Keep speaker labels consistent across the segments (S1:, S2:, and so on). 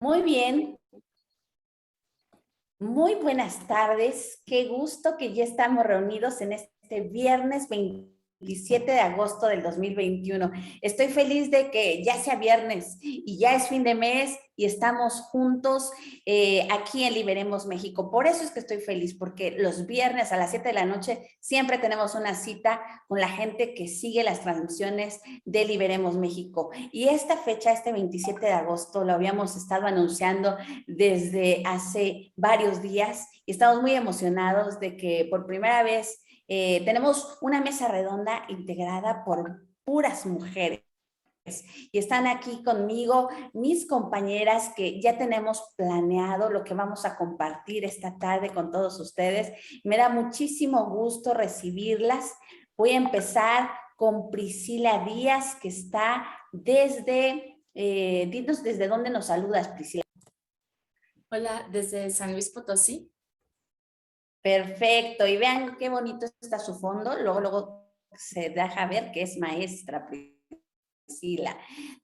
S1: Muy bien, muy buenas tardes. Qué gusto que ya estamos reunidos en este viernes 27 de agosto del 2021. Estoy feliz de que ya sea viernes y ya es fin de mes y estamos juntos aquí en Liberemos México. Por eso es que estoy feliz, porque los viernes a las 7 de la noche siempre tenemos una cita con la gente que sigue las transmisiones de Liberemos México. Y esta fecha, este 27 de agosto, lo habíamos estado anunciando desde hace varios días y estamos muy emocionados de que por primera vez tenemos una mesa redonda integrada por puras mujeres. Y están aquí conmigo mis compañeras que ya tenemos planeado lo que vamos a compartir esta tarde con todos ustedes. Me da muchísimo gusto recibirlas. Voy a empezar con Priscila Díaz, que está dinos desde dónde nos saludas, Priscila.
S2: Hola, desde San Luis Potosí.
S1: Perfecto, y vean qué bonito está su fondo, luego se deja ver que es maestra Priscila.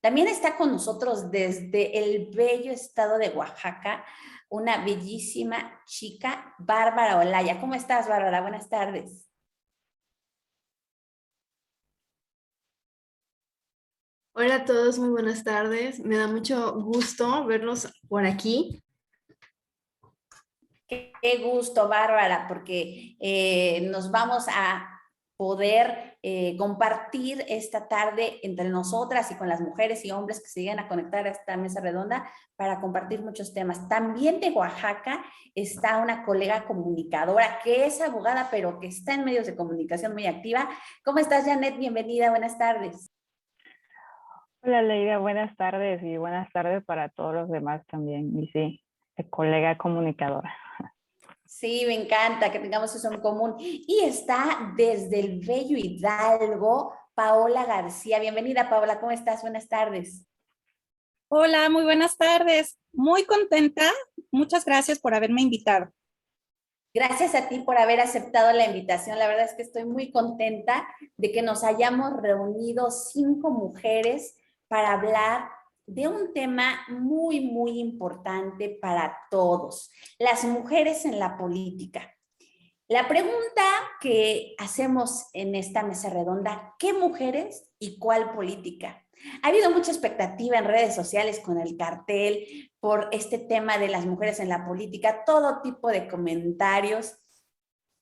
S1: También está con nosotros desde el bello estado de Oaxaca, una bellísima chica, Bárbara Olaya. ¿Cómo estás, Bárbara? Buenas tardes.
S3: Hola a todos, muy buenas tardes. Me da mucho gusto verlos por aquí.
S1: Qué gusto, Bárbara, porque nos vamos a poder compartir esta tarde entre nosotras y con las mujeres y hombres que se lleguen a conectar a esta mesa redonda para compartir muchos temas. También de Oaxaca está una colega comunicadora que es abogada, pero que está en medios de comunicación muy activa. ¿Cómo estás, Janet? Bienvenida, buenas tardes.
S4: Hola, Leida, buenas tardes y buenas tardes para todos los demás también. Y sí, colega comunicadora.
S1: Sí, me encanta que tengamos eso en común. Y está desde el bello Hidalgo, Paola García. Bienvenida, Paola, ¿cómo estás? Buenas tardes.
S5: Hola, muy buenas tardes. Muy contenta. Muchas gracias por haberme invitado.
S1: Gracias a ti por haber aceptado la invitación. La verdad es que estoy muy contenta de que nos hayamos reunido 5 mujeres para hablar de un tema muy, muy importante para todos, las mujeres en la política. La pregunta que hacemos en esta mesa redonda, ¿qué mujeres y cuál política? Ha habido mucha expectativa en redes sociales con el cartel por este tema de las mujeres en la política, todo tipo de comentarios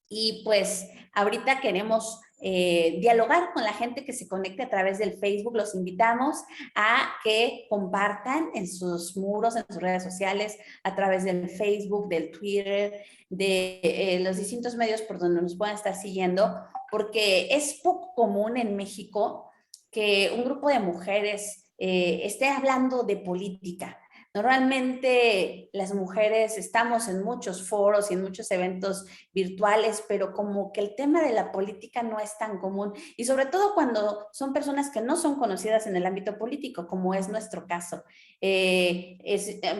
S1: y pues ahorita queremos dialogar con la gente que se conecte a través del Facebook. Los invitamos a que compartan en sus muros, en sus redes sociales, a través del Facebook, del Twitter, de los distintos medios por donde nos puedan estar siguiendo, porque es poco común en México que un grupo de mujeres esté hablando de política. Normalmente las mujeres estamos en muchos foros y en muchos eventos virtuales, pero como que el tema de la política no es tan común y sobre todo cuando son personas que no son conocidas en el ámbito político, como es nuestro caso.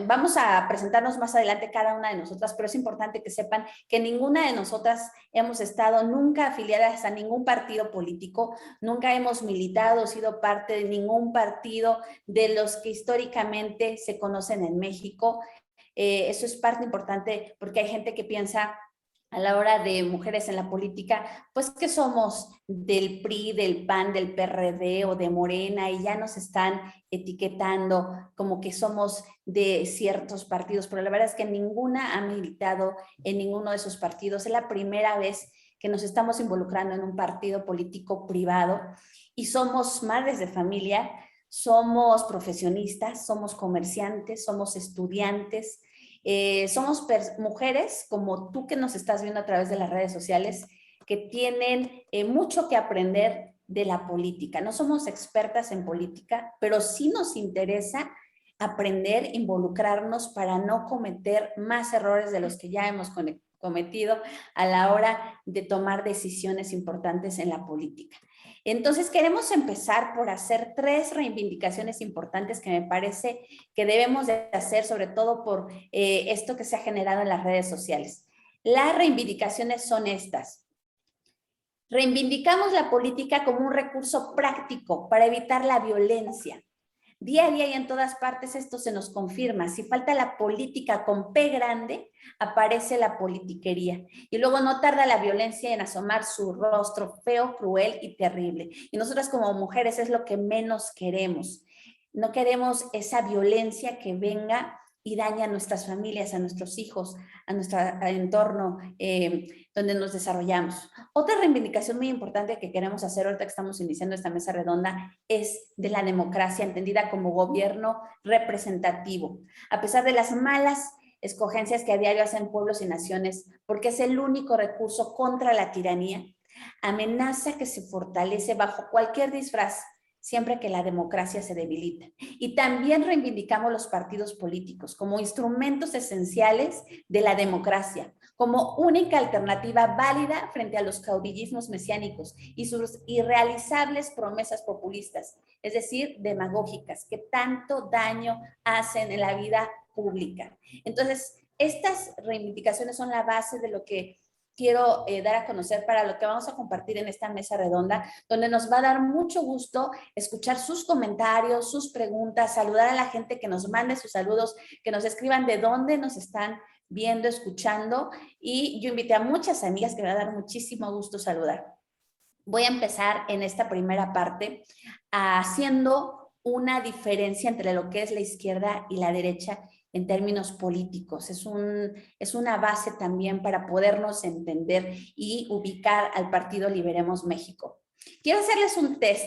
S1: Vamos a presentarnos más adelante cada una de nosotras, pero es importante que sepan que ninguna de nosotras hemos estado nunca afiliadas a ningún partido político, nunca hemos militado o sido parte de ningún partido de los que históricamente se conocen en México. Eso es parte importante porque hay gente que piensa a la hora de mujeres en la política, pues que somos del PRI, del PAN, del PRD o de Morena y ya nos están etiquetando como que somos de ciertos partidos, pero la verdad es que ninguna ha militado en ninguno de esos partidos. Es la primera vez que nos estamos involucrando en un partido político privado y somos madres de familia, somos profesionistas, somos comerciantes, somos estudiantes, somos mujeres como tú que nos estás viendo a través de las redes sociales que tienen mucho que aprender de la política. No somos expertas en política, pero sí nos interesa aprender, involucrarnos para no cometer más errores de los que ya hemos cometido a la hora de tomar decisiones importantes en la política. Entonces queremos empezar por hacer 3 reivindicaciones importantes que me parece que debemos de hacer, sobre todo por esto que se ha generado en las redes sociales. Las reivindicaciones son estas. Reivindicamos la política como un recurso práctico para evitar la violencia. Día a día y en todas partes esto se nos confirma. Si falta la política con P grande, aparece la politiquería. Y luego no tarda la violencia en asomar su rostro feo, cruel y terrible. Y nosotras como mujeres es lo que menos queremos. No queremos esa violencia que venga y daña a nuestras familias, a nuestros hijos, a nuestro entorno donde nos desarrollamos. Otra reivindicación muy importante que queremos hacer ahorita que estamos iniciando esta mesa redonda es de la democracia entendida como gobierno representativo. A pesar de las malas escogencias que a diario hacen pueblos y naciones, porque es el único recurso contra la tiranía, amenaza que se fortalece bajo cualquier disfraz siempre que la democracia se debilita. Y también reivindicamos los partidos políticos como instrumentos esenciales de la democracia, como única alternativa válida frente a los caudillismos mesiánicos y sus irrealizables promesas populistas, es decir, demagógicas, que tanto daño hacen en la vida pública. Entonces, estas reivindicaciones son la base de lo que quiero dar a conocer para lo que vamos a compartir en esta mesa redonda, donde nos va a dar mucho gusto escuchar sus comentarios, sus preguntas, saludar a la gente que nos mande sus saludos, que nos escriban de dónde nos están viendo, escuchando, y yo invité a muchas amigas que me va a dar muchísimo gusto saludar. Voy a empezar en esta primera parte haciendo una diferencia entre lo que es la izquierda y la derecha en términos políticos. Es una base también para podernos entender y ubicar al partido Liberemos México. Quiero hacerles un test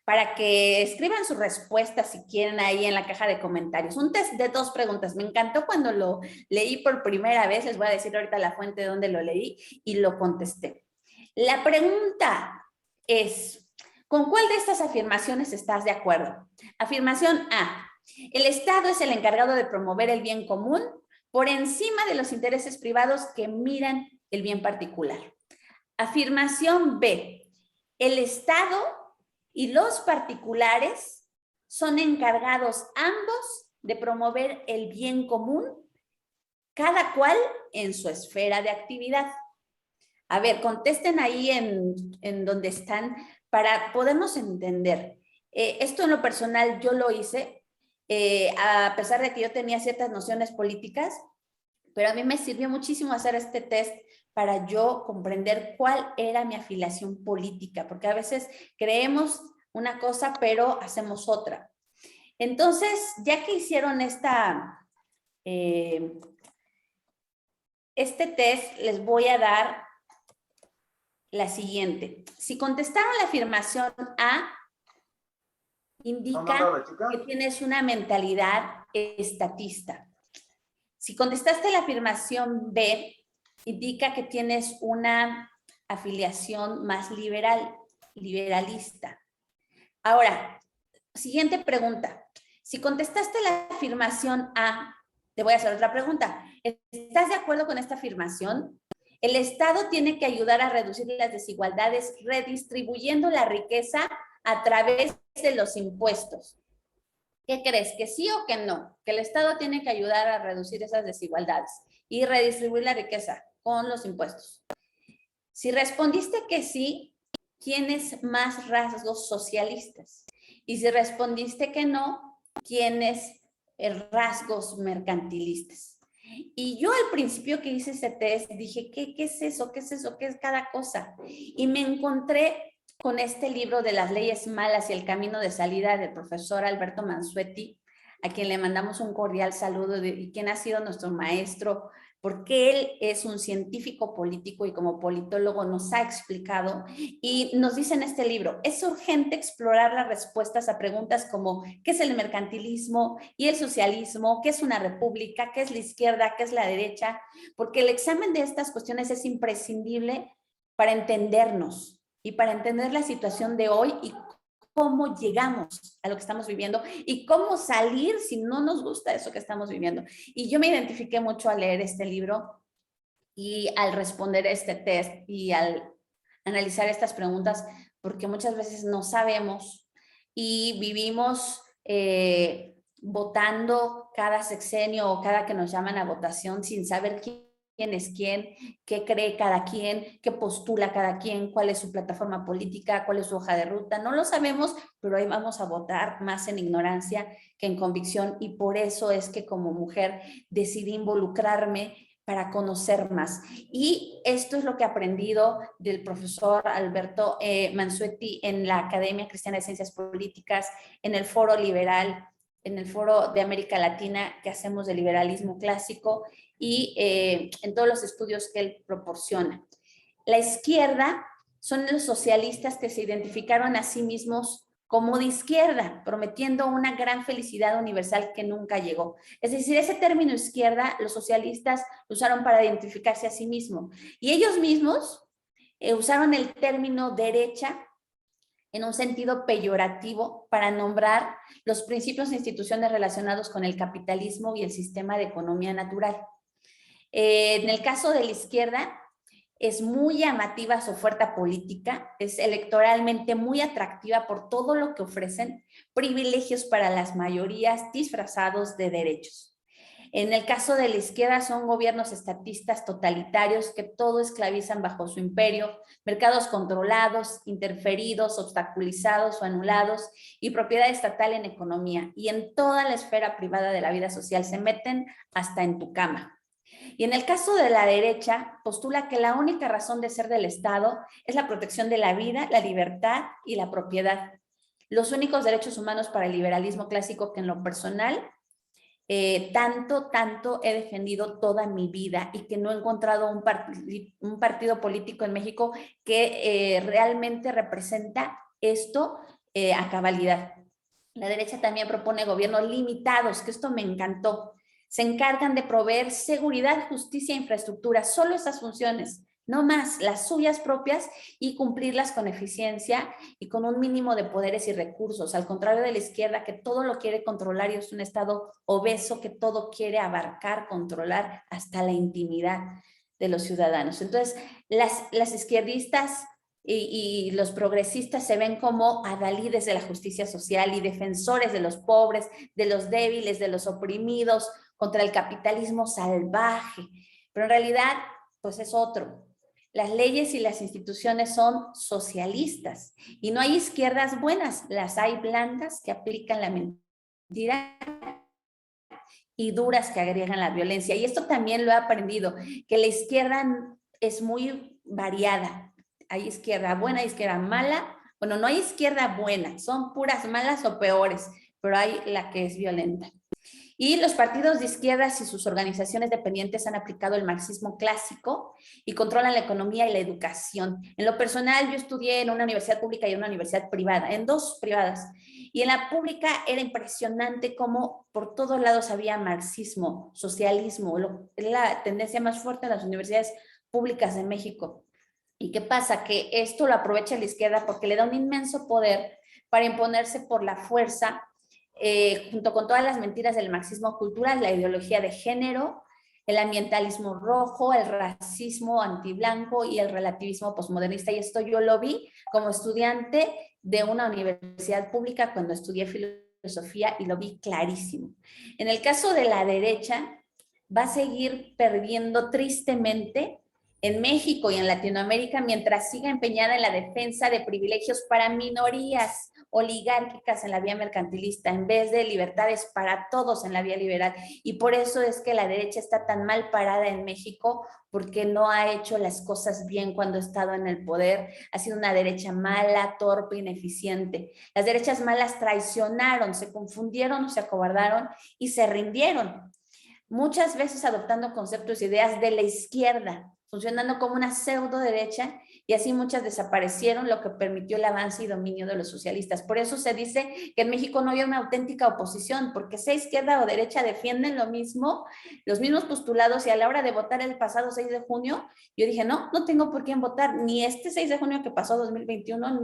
S1: para que escriban sus respuestas si quieren ahí en la caja de comentarios. Un test de 2 preguntas. Me encantó cuando lo leí por primera vez. Les voy a decir ahorita la fuente de donde lo leí y lo contesté. La pregunta es, ¿con cuál de estas afirmaciones estás de acuerdo? Afirmación A. El Estado es el encargado de promover el bien común por encima de los intereses privados que miran el bien particular. Afirmación B. El Estado y los particulares son encargados ambos de promover el bien común, cada cual en su esfera de actividad. A ver, contesten ahí en donde están para podernos entender. Esto en lo personal yo lo hice. A pesar de que yo tenía ciertas nociones políticas, pero a mí me sirvió muchísimo hacer este test para yo comprender cuál era mi afiliación política, porque a veces creemos una cosa, pero hacemos otra. Entonces, ya que hicieron este test, les voy a dar la siguiente. Si contestaron la afirmación A, indica que tienes una mentalidad estatista. Si contestaste la afirmación B, indica que tienes una afiliación más liberalista. Ahora, siguiente pregunta. Si contestaste la afirmación A, te voy a hacer otra pregunta. ¿Estás de acuerdo con esta afirmación? El Estado tiene que ayudar a reducir las desigualdades redistribuyendo la riqueza a través de los impuestos. ¿Qué crees? ¿Que sí o que no? Que el Estado tiene que ayudar a reducir esas desigualdades y redistribuir la riqueza con los impuestos. Si respondiste que sí, tienes más rasgos socialistas. Y si respondiste que no, tienes rasgos mercantilistas. Y yo al principio que hice ese test dije, ¿qué es eso? ¿Qué es eso? ¿Qué es cada cosa? Y me encontré con este libro de las leyes malas y el camino de salida del profesor Alberto Mansuetti, a quien le mandamos un cordial saludo y quien ha sido nuestro maestro, porque él es un científico político y como politólogo nos ha explicado y nos dice en este libro, es urgente explorar las respuestas a preguntas como ¿qué es el mercantilismo y el socialismo? ¿Qué es una república? ¿Qué es la izquierda? ¿Qué es la derecha? Porque el examen de estas cuestiones es imprescindible para entendernos y para entender la situación de hoy y cómo llegamos a lo que estamos viviendo y cómo salir si no nos gusta eso que estamos viviendo. Y yo me identifiqué mucho al leer este libro y al responder este test y al analizar estas preguntas, porque muchas veces no sabemos y vivimos votando cada sexenio o cada que nos llaman a votación sin saber es quién, qué cree cada quien, qué postula cada quien, cuál es su plataforma política, cuál es su hoja de ruta. No lo sabemos, pero ahí vamos a votar más en ignorancia que en convicción, y por eso es que como mujer decidí involucrarme para conocer más. Y esto es lo que he aprendido del profesor Alberto Mansuetti en la Academia Cristiana de Ciencias Políticas, en el Foro Liberal, en el Foro de América Latina que hacemos de liberalismo clásico, y en todos los estudios que él proporciona. La izquierda son los socialistas que se identificaron a sí mismos como de izquierda, prometiendo una gran felicidad universal que nunca llegó. Es decir, ese término izquierda, los socialistas lo usaron para identificarse a sí mismos. Y ellos mismos usaron el término derecha en un sentido peyorativo para nombrar los principios e instituciones relacionados con el capitalismo y el sistema de economía natural. En el caso de la izquierda, es muy llamativa su oferta política, es electoralmente muy atractiva por todo lo que ofrecen, privilegios para las mayorías disfrazados de derechos. En el caso de la izquierda son gobiernos estatistas totalitarios que todo esclavizan bajo su imperio, mercados controlados, interferidos, obstaculizados o anulados, y propiedad estatal en economía y en toda la esfera privada de la vida social. Se meten hasta en tu cama. Y en el caso de la derecha, postula que la única razón de ser del Estado es la protección de la vida, la libertad y la propiedad. Los únicos derechos humanos para el liberalismo clásico que en lo personal tanto he defendido toda mi vida, y que no he encontrado un partido político en México que realmente representa esto a cabalidad. La derecha también propone gobiernos limitados, que esto me encantó. Se encargan de proveer seguridad, justicia e infraestructura, solo esas funciones, no más, las suyas propias, y cumplirlas con eficiencia y con un mínimo de poderes y recursos, al contrario de la izquierda, que todo lo quiere controlar y es un Estado obeso que todo quiere abarcar, controlar hasta la intimidad de los ciudadanos. Entonces, las izquierdistas y los progresistas se ven como adalides de la justicia social y defensores de los pobres, de los débiles, de los oprimidos, contra el capitalismo salvaje, pero en realidad pues es otro. Las leyes y las instituciones son socialistas y no hay izquierdas buenas, las hay blandas que aplican la mentira y duras que agregan la violencia. Y esto también lo he aprendido, que la izquierda es muy variada. Hay izquierda buena, izquierda mala. Bueno, no hay izquierda buena, son puras malas o peores, pero hay la que es violenta. Y los partidos de izquierdas y sus organizaciones dependientes han aplicado el marxismo clásico y controlan la economía y la educación. En lo personal, yo estudié en una universidad pública y en una universidad privada, en dos privadas. Y en la pública era impresionante cómo por todos lados había marxismo, socialismo, la tendencia más fuerte en las universidades públicas de México. ¿Y qué pasa? Que esto lo aprovecha la izquierda porque le da un inmenso poder para imponerse por la fuerza, junto con todas las mentiras del marxismo cultural, la ideología de género, el ambientalismo rojo, el racismo antiblanco y el relativismo posmodernista. Y esto yo lo vi como estudiante de una universidad pública cuando estudié filosofía y lo vi clarísimo. En el caso de la derecha, va a seguir perdiendo tristemente en México y en Latinoamérica mientras siga empeñada en la defensa de privilegios para minorías oligárquicas en la vía mercantilista, en vez de libertades para todos en la vía liberal. Y por eso es que la derecha está tan mal parada en México, porque no ha hecho las cosas bien cuando ha estado en el poder. Ha sido una derecha mala, torpe, ineficiente. Las derechas malas traicionaron, se confundieron o se acobardaron y se rindieron, muchas veces adoptando conceptos e ideas de la izquierda, funcionando como una pseudo derecha, y así muchas desaparecieron, lo que permitió el avance y dominio de los socialistas. Por eso se dice que en México no hay una auténtica oposición, porque sea izquierda o derecha defienden lo mismo, los mismos postulados, y a la hora de votar el pasado 6 de junio, yo dije, no tengo por quién votar, ni este 6 de junio que pasó 2021,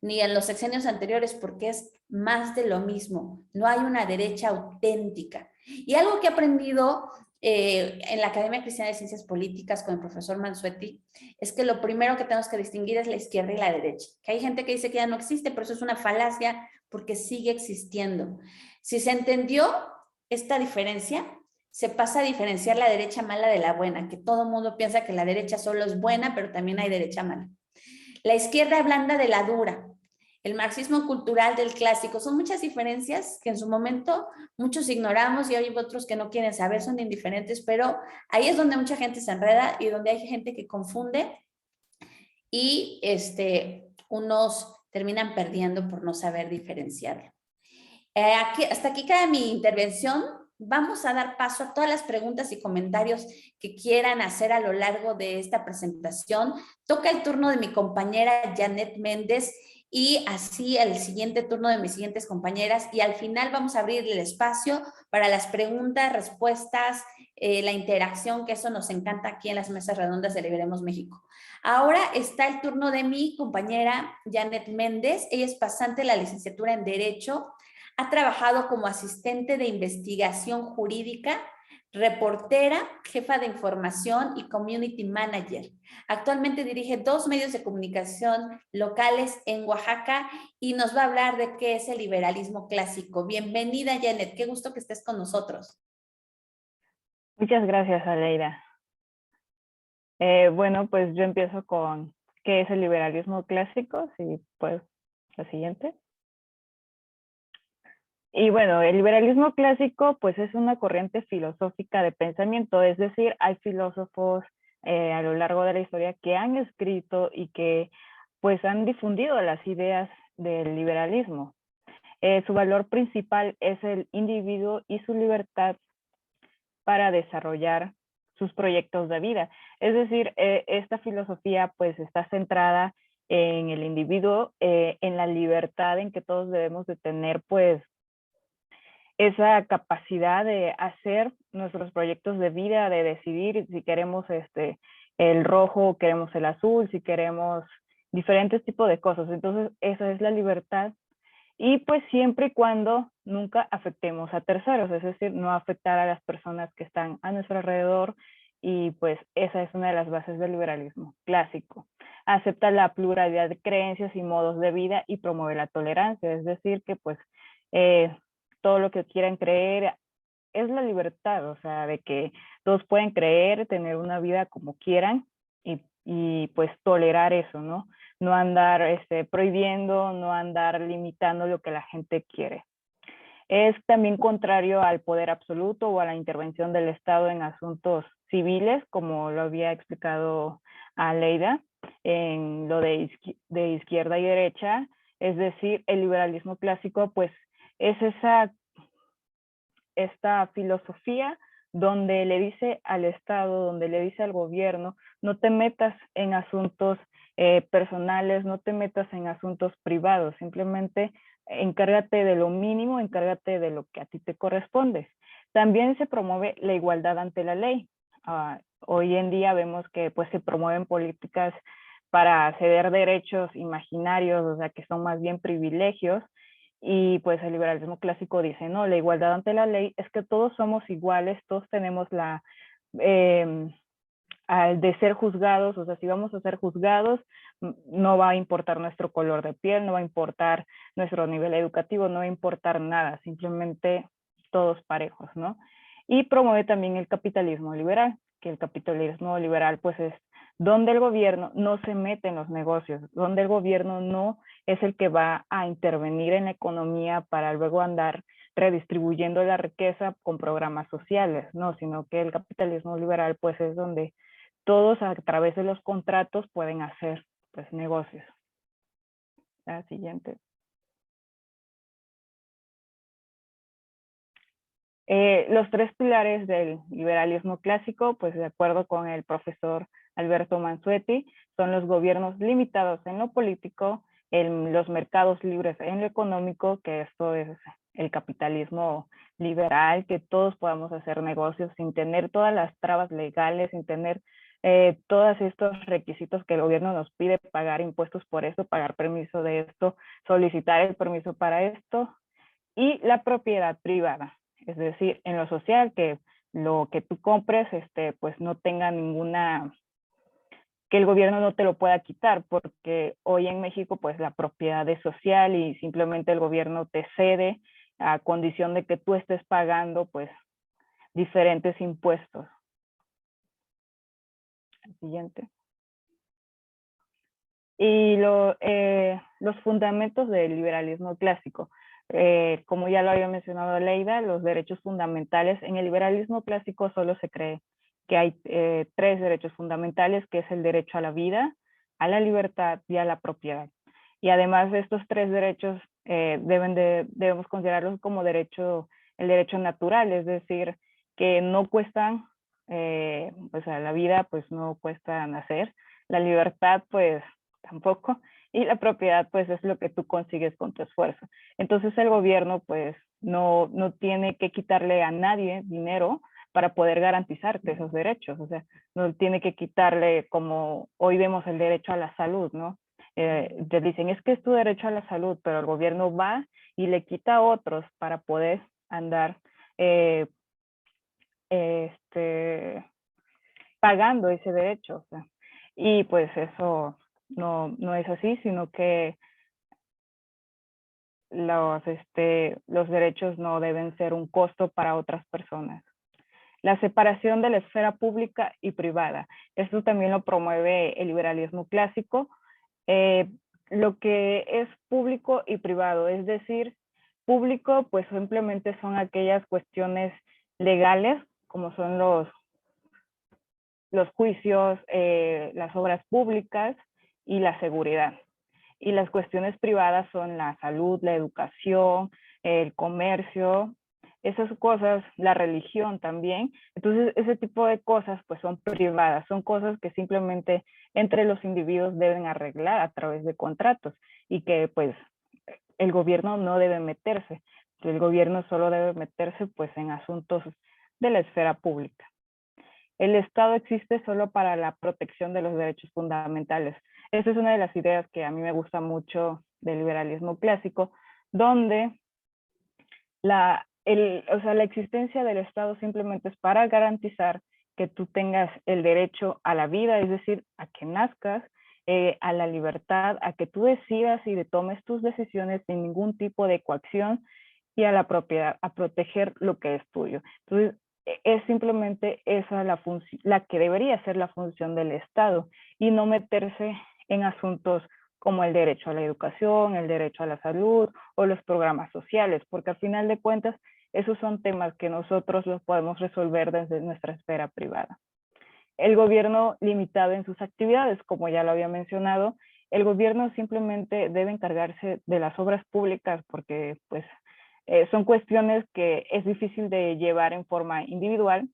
S1: ni en los sexenios anteriores, porque es más de lo mismo. No hay una derecha auténtica. Y algo que he aprendido en la Academia Cristiana de Ciencias Políticas con el profesor Mansuetti es que lo primero que tenemos que distinguir es la izquierda y la derecha. Que hay gente que dice que ya no existe, pero eso es una falacia porque sigue existiendo. Si se entendió esta diferencia, se pasa a diferenciar la derecha mala de la buena, que todo el mundo piensa que la derecha solo es buena, pero también hay derecha mala. La izquierda blanda de la dura, el marxismo cultural del clásico, son muchas diferencias que en su momento muchos ignoramos y hay otros que no quieren saber, son indiferentes, pero ahí es donde mucha gente se enreda y donde hay gente que confunde y unos terminan perdiendo por no saber diferenciarlo. Hasta aquí queda mi intervención. Vamos a dar paso a todas las preguntas y comentarios que quieran hacer a lo largo de esta presentación. Toca el turno de mi compañera Janet Méndez y así el siguiente turno de mis siguientes compañeras y al final vamos a abrir el espacio para las preguntas, respuestas, la interacción, que eso nos encanta aquí en las mesas redondas de Liberemos México. Ahora está el turno de mi compañera Janet Méndez. Ella es pasante de la licenciatura en Derecho. Ha trabajado como asistente de investigación jurídica, reportera, jefa de información y community manager. Actualmente dirige 2 medios de comunicación locales en Oaxaca y nos va a hablar de qué es el liberalismo clásico. Bienvenida, Janet. Qué gusto que estés con nosotros.
S4: Muchas gracias, Aleida. Bueno, pues yo empiezo con qué es el liberalismo clásico, y pues la siguiente. Y bueno, el liberalismo clásico pues es una corriente filosófica de pensamiento, es decir, hay filósofos a lo largo de la historia que han escrito y que pues han difundido las ideas del liberalismo. Su valor principal es el individuo y su libertad para desarrollar sus proyectos de vida. Es decir, esta filosofía pues está centrada en el individuo, en la libertad en que todos debemos de tener pues esa capacidad de hacer nuestros proyectos de vida, de decidir si queremos el rojo, queremos el azul, si queremos diferentes tipos de cosas. Entonces, esa es la libertad. Y pues siempre y cuando nunca afectemos a terceros, es decir, no afectar a las personas que están a nuestro alrededor. Y pues esa es una de las bases del liberalismo clásico. Acepta la pluralidad de creencias y modos de vida y promueve la tolerancia, es decir, que pues todo lo que quieran creer es la libertad, o sea, de que todos pueden creer, tener una vida como quieran y pues tolerar eso, ¿no? No andar prohibiendo, no andar limitando lo que la gente quiere. Es también contrario al poder absoluto o a la intervención del Estado en asuntos civiles, como lo había explicado Aleida, en lo de izquierda y derecha. Es decir, el liberalismo clásico pues es esta filosofía donde le dice al Estado, donde le dice al gobierno, no te metas en asuntos personales, no te metas en asuntos privados, simplemente encárgate de lo mínimo, encárgate de lo que a ti te corresponde. También se promueve la igualdad ante la ley. Hoy en día vemos que pues se promueven políticas para ceder derechos imaginarios, o sea que son más bien privilegios. Y pues el liberalismo clásico dice, no, la igualdad ante la ley es que todos somos iguales, todos tenemos al de ser juzgados, o sea, si vamos a ser juzgados, no va a importar nuestro color de piel, no va a importar nuestro nivel educativo, no va a importar nada, simplemente todos parejos, ¿no? Y promueve también el capitalismo liberal, que el capitalismo liberal pues es donde el gobierno no se mete en los negocios, donde el gobierno no es el que va a intervenir en la economía para luego andar redistribuyendo la riqueza con programas sociales, no, sino que el capitalismo liberal pues es donde todos a través de los contratos pueden hacer pues negocios. La siguiente. Los 3 pilares del liberalismo clásico, pues de acuerdo con el profesor Alberto Mansuetti, son los gobiernos limitados en lo político, los mercados libres en lo económico, que esto es el capitalismo liberal, que todos podamos hacer negocios sin tener todas las trabas legales, sin tener todos estos requisitos que el gobierno nos pide, pagar impuestos por esto, pagar permiso de esto, solicitar el permiso para esto, y la propiedad privada. Es decir, en lo social, que lo que tú compres, pues no tenga ninguna, que el gobierno no te lo pueda quitar, porque hoy en México, pues la propiedad es social y simplemente el gobierno te cede a condición de que tú estés pagando, pues, diferentes impuestos. Siguiente. Y los fundamentos del liberalismo clásico. Como ya lo había mencionado Leida, los derechos fundamentales. En el liberalismo clásico solo se cree que hay 3 derechos fundamentales, que es el derecho a la vida, a la libertad y a la propiedad. Y además de estos 3 derechos, debemos considerarlos como el derecho natural, es decir, que no cuestan, pues a la vida pues no cuesta nacer, la libertad pues tampoco, y la propiedad pues es lo que tú consigues con tu esfuerzo. Entonces el gobierno pues no tiene que quitarle a nadie dinero para poder garantizarte esos derechos, o sea, no tiene que quitarle, como hoy vemos el derecho a la salud, ¿no? Te dicen, es que es tu derecho a la salud, pero el gobierno va y le quita a otros para poder andar pagando ese derecho, o sea, y pues eso no es así, sino que los derechos no deben ser un costo para otras personas. La separación de la esfera pública y privada. Esto también lo promueve el liberalismo clásico. Lo que es público y privado, es decir, público pues simplemente son aquellas cuestiones legales, como son los juicios, las obras públicas y la seguridad. Y las cuestiones privadas son la salud, la educación, el comercio, esas cosas, la religión también. Entonces, ese tipo de cosas pues son privadas, son cosas que simplemente entre los individuos deben arreglar a través de contratos y que pues el gobierno no debe meterse. El gobierno solo debe meterse pues en asuntos de la esfera pública. El Estado existe solo para la protección de los derechos fundamentales. Esa es una de las ideas que a mí me gusta mucho del liberalismo clásico, donde la existencia del Estado simplemente es para garantizar que tú tengas el derecho a la vida, es decir, a que nazcas, a la libertad, a que tú decidas y tomes tus decisiones sin ningún tipo de coacción, y a la propiedad, a proteger lo que es tuyo. Entonces, es simplemente esa la que debería ser la función del Estado, y no meterse en asuntos como el derecho a la educación, el derecho a la salud o los programas sociales, porque al final de cuentas esos son temas que nosotros los podemos resolver desde nuestra esfera privada. El gobierno limitado en sus actividades, como ya lo había mencionado, el gobierno simplemente debe encargarse de las obras públicas porque pues son cuestiones que es difícil de llevar en forma individual.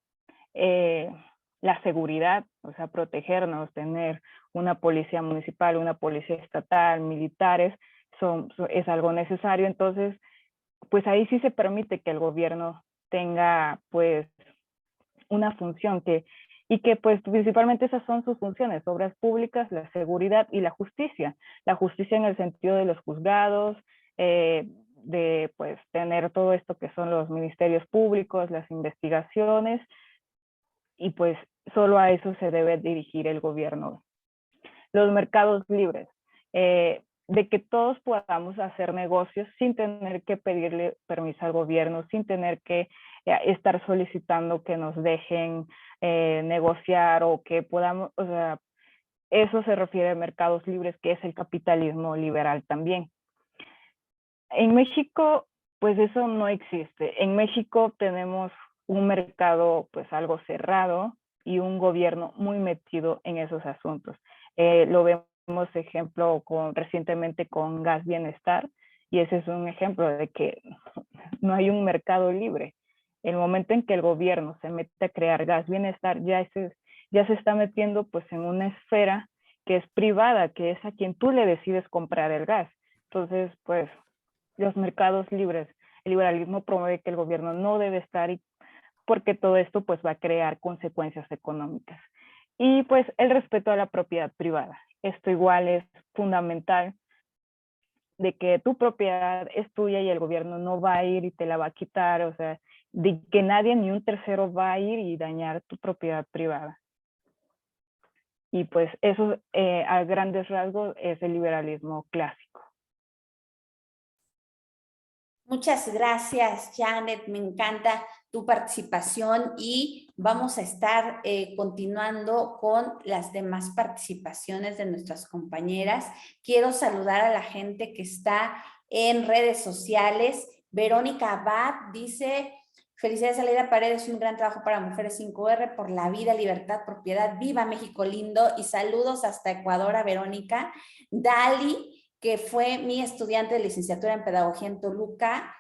S4: La seguridad, o sea, protegernos, tener una policía municipal, una policía estatal, militares, es algo necesario. Entonces, pues ahí sí se permite que el gobierno tenga pues una función y que pues principalmente esas son sus funciones: obras públicas, la seguridad y la justicia. La justicia en el sentido de los juzgados, de pues tener todo esto que son los ministerios públicos, las investigaciones, y pues solo a eso se debe dirigir el gobierno. Los mercados libres, de que todos podamos hacer negocios sin tener que pedirle permiso al gobierno, sin tener que estar solicitando que nos dejen negociar o que podamos, o sea, eso se refiere a mercados libres, que es el capitalismo liberal también. En México, pues eso no existe. En México tenemos un mercado pues algo cerrado y un gobierno muy metido en esos asuntos. Lo vemos ejemplo recientemente con Gas Bienestar, y ese es un ejemplo de que no hay un mercado libre. El momento en que el gobierno se mete a crear Gas Bienestar, ya se está metiendo pues en una esfera que es privada, que es a quien tú le decides comprar el gas. Entonces, pues los mercados libres, el liberalismo promueve que el gobierno no debe estar, porque todo esto pues va a crear consecuencias económicas. Y pues el respeto a la propiedad privada. Esto igual es fundamental, de que tu propiedad es tuya y el gobierno no va a ir y te la va a quitar, o sea, de que nadie ni un tercero va a ir y dañar tu propiedad privada. Y pues eso a grandes rasgos es el liberalismo clásico.
S1: Muchas gracias, Janet. Me encanta tu participación y vamos a estar continuando con las demás participaciones de nuestras compañeras. Quiero saludar a la gente que está en redes sociales. Verónica Abad dice: felicidades a Leida Paredes, un gran trabajo para Mujeres 5R por la vida, libertad, propiedad. Viva México lindo, y saludos hasta Ecuador a Verónica. Dali, que fue mi estudiante de licenciatura en Pedagogía en Toluca,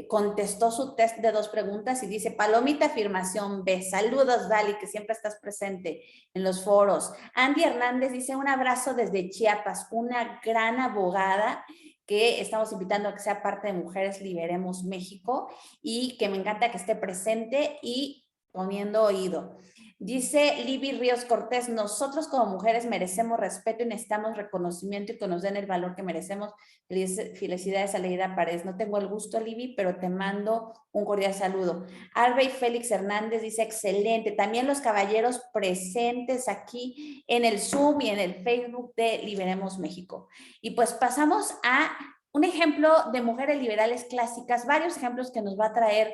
S1: contestó su test de 2 preguntas y dice: palomita, afirmación B. Saludos, Dali, que siempre estás presente en los foros. Andy Hernández dice: un abrazo desde Chiapas, una gran abogada que estamos invitando a que sea parte de Mujeres Liberemos México y que me encanta que esté presente y poniendo oído. Dice Libby Ríos Cortés: nosotros como mujeres merecemos respeto y necesitamos reconocimiento y que nos den el valor que merecemos. Felicidades a Leida Paredes. No tengo el gusto, Libby, pero te mando un cordial saludo. Arbey Félix Hernández dice: excelente. También los caballeros presentes aquí en el Zoom y en el Facebook de Liberemos México. Y pues pasamos a un ejemplo de mujeres liberales clásicas, varios ejemplos que nos va a traer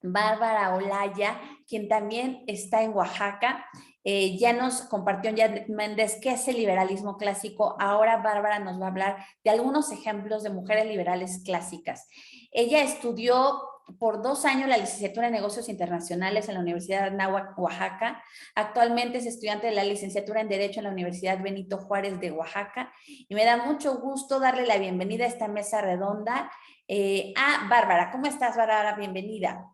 S1: Bárbara Olaya, quien también está en Oaxaca. Ya nos compartió Janet Méndez qué es el liberalismo clásico. Ahora Bárbara nos va a hablar de algunos ejemplos de mujeres liberales clásicas. Ella estudió por 2 años la licenciatura en negocios internacionales en la Universidad de Anáhuac, Oaxaca. Actualmente es estudiante de la licenciatura en Derecho en la Universidad Benito Juárez de Oaxaca. Y me da mucho gusto darle la bienvenida a esta mesa redonda a Bárbara. ¿Cómo estás, Bárbara? Bienvenida.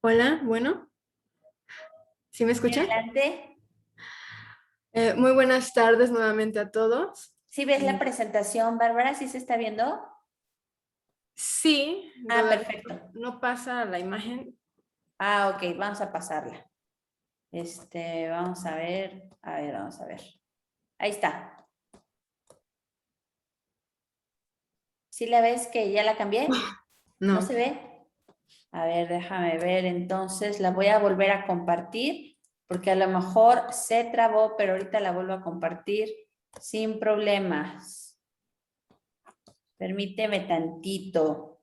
S3: Hola, bueno, ¿sí me escuchan?
S1: Adelante.
S3: Muy buenas tardes nuevamente a todos.
S1: ¿Sí ves la presentación, Bárbara? ¿Sí se está viendo?
S3: Sí,
S1: Ah,
S3: todavía
S1: perfecto.
S3: no pasa la imagen.
S1: Ah, ok, vamos a pasarla. Vamos a ver. Ahí está. ¿Sí la ves que ya la cambié? ¿No
S3: No.
S1: se ve? A ver, déjame ver. Entonces la voy a volver a compartir porque a lo mejor se trabó, pero ahorita la vuelvo a compartir sin problemas. Permíteme tantito.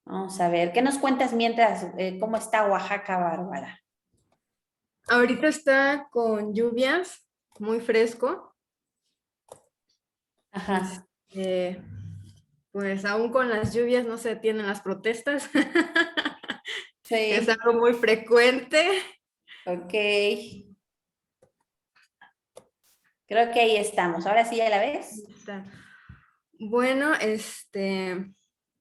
S1: Vamos a ver, ¿qué nos cuentas mientras? ¿Cómo está Oaxaca, Bárbara?
S3: Ahorita está con lluvias, muy fresco.
S1: Ajá.
S3: Pues aún con las lluvias no se detienen las protestas. Es
S1: Sí,
S3: algo muy frecuente.
S1: ok. Creo que ahí estamos. ¿Ahora sí ya la ves?
S3: Bueno,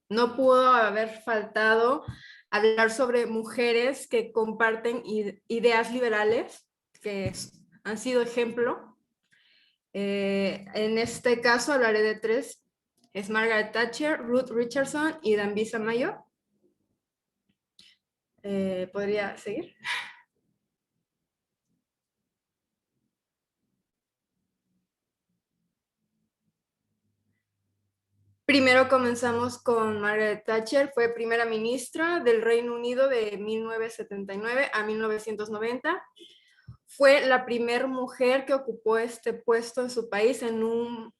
S3: no pudo haber faltado hablar sobre mujeres que comparten ideas liberales, que han sido ejemplo. En este caso hablaré de 3. Es Margaret Thatcher, Ruth Richardson y Dambisa Mayo. ¿Podría seguir? Primero comenzamos con Margaret Thatcher, fue primera ministra del Reino Unido de 1979 a 1990. Fue la primera mujer que ocupó este puesto en su país, en un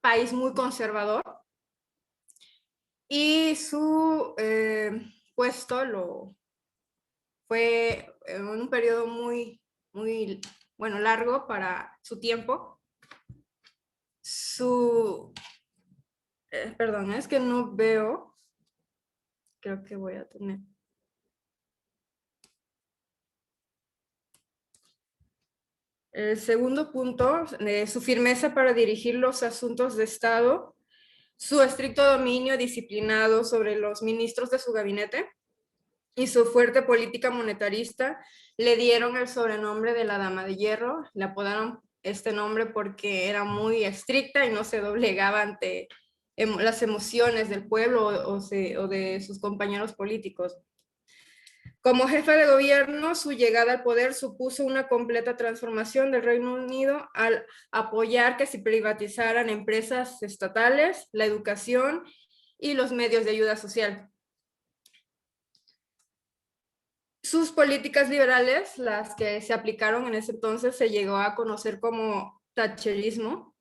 S3: país muy conservador. Y su puesto fue en un periodo muy largo para su tiempo. Perdón, es que no veo. Creo que voy a tener. El segundo punto, su firmeza para dirigir los asuntos de Estado, su estricto dominio disciplinado sobre los ministros de su gabinete y su fuerte política monetarista le dieron el sobrenombre de la Dama de Hierro. Le apodaron este nombre porque era muy estricta y no se doblegaba ante las emociones del pueblo o de sus compañeros políticos. Como jefa de gobierno, su llegada al poder supuso una completa transformación del Reino Unido al apoyar que se privatizaran empresas estatales, la educación y los medios de ayuda social. sus políticas liberales, las que se aplicaron en ese entonces, se llegó a conocer como thatcherismo.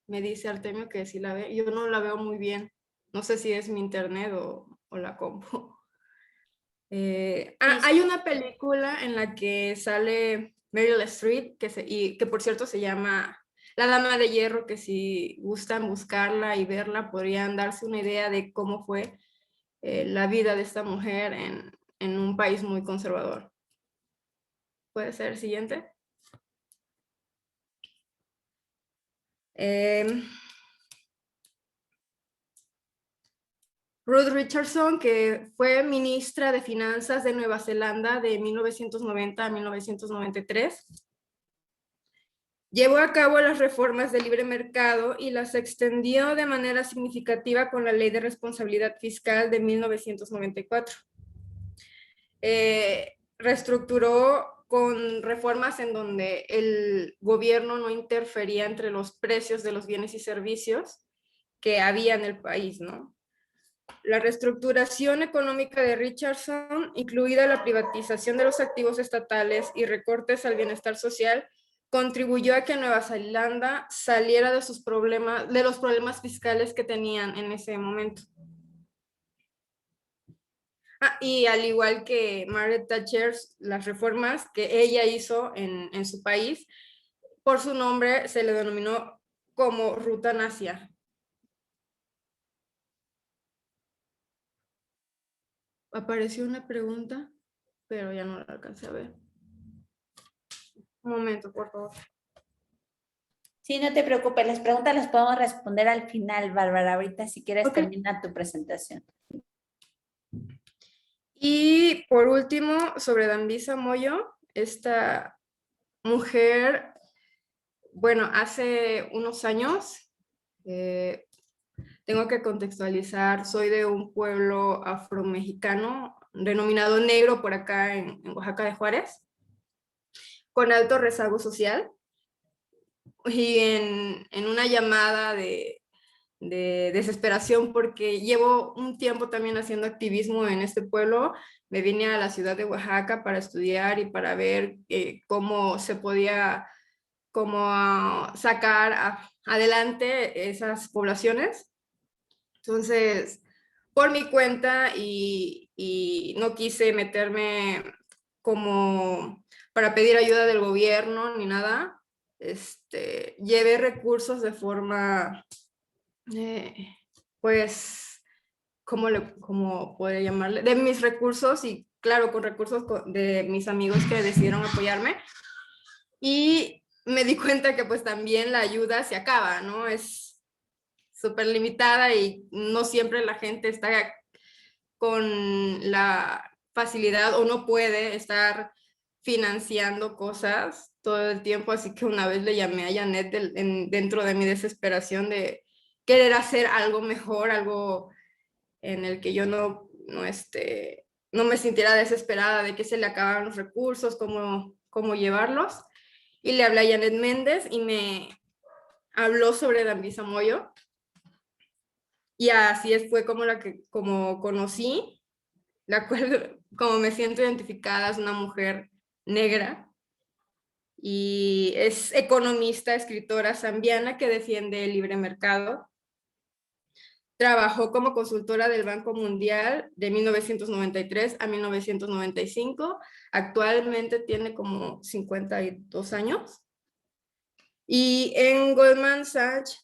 S3: Me dice Artemio que sí la ve. Yo no la veo muy bien. No sé si es mi internet o la compu. Hay una película en la que sale Meryl Streep, y que por cierto se llama La Dama de Hierro, que si gustan buscarla y verla, podrían darse una idea de cómo fue la vida de esta mujer en un país muy conservador. ¿Puede ser el siguiente? Ruth Richardson, que fue ministra de Finanzas de Nueva Zelanda de 1990 a 1993. Llevó a cabo las reformas del libre mercado y las extendió de manera significativa con la Ley de Responsabilidad Fiscal de 1994. Reestructuró con reformas en donde el gobierno no interfería entre los precios de los bienes y servicios que había en el país, ¿no? La reestructuración económica de Richardson, incluida la privatización de los activos estatales y recortes al bienestar social, contribuyó a que Nueva Zelanda saliera de los problemas fiscales que tenían en ese momento. Y al igual que Margaret Thatcher, las reformas que ella hizo en su país, por su nombre se le denominó como Ruta Nacia. Apareció una pregunta, pero ya no la alcancé a ver. Un momento, por favor.
S1: Sí, no te preocupes, las preguntas las podemos responder al final, Bárbara. Ahorita si quieres termina tu presentación.
S3: Y por último, sobre Dambisa Moyo, esta mujer, bueno, hace unos años, tengo que contextualizar, soy de un pueblo afromexicano denominado Negro por acá en Oaxaca de Juárez, con alto rezago social. Y en una llamada de desesperación, porque llevo un tiempo también haciendo activismo en este pueblo, me vine a la ciudad de Oaxaca para estudiar y para ver cómo se podía sacar adelante esas poblaciones. Entonces, por mi cuenta y no quise meterme como para pedir ayuda del gobierno ni nada, llevé recursos de forma, pues, ¿cómo podría llamarle? De mis recursos y claro, con recursos de mis amigos que decidieron apoyarme. Y me di cuenta que pues también la ayuda se acaba, ¿no? Es súper limitada y no siempre la gente está con la facilidad o no puede estar financiando cosas todo el tiempo, así que una vez le llamé a Janet dentro de mi desesperación de querer hacer algo mejor, algo en el que yo no me sintiera desesperada de que se le acababan los recursos, cómo llevarlos. Y le hablé a Janet Méndez y me habló sobre Dambisa Moyo. Y así fue como conocí, la cual, como me siento identificada, es una mujer negra y es economista, escritora zambiana que defiende el libre mercado. Trabajó como consultora del Banco Mundial de 1993 a 1995. Actualmente tiene como 52 años. Y en Goldman Sachs,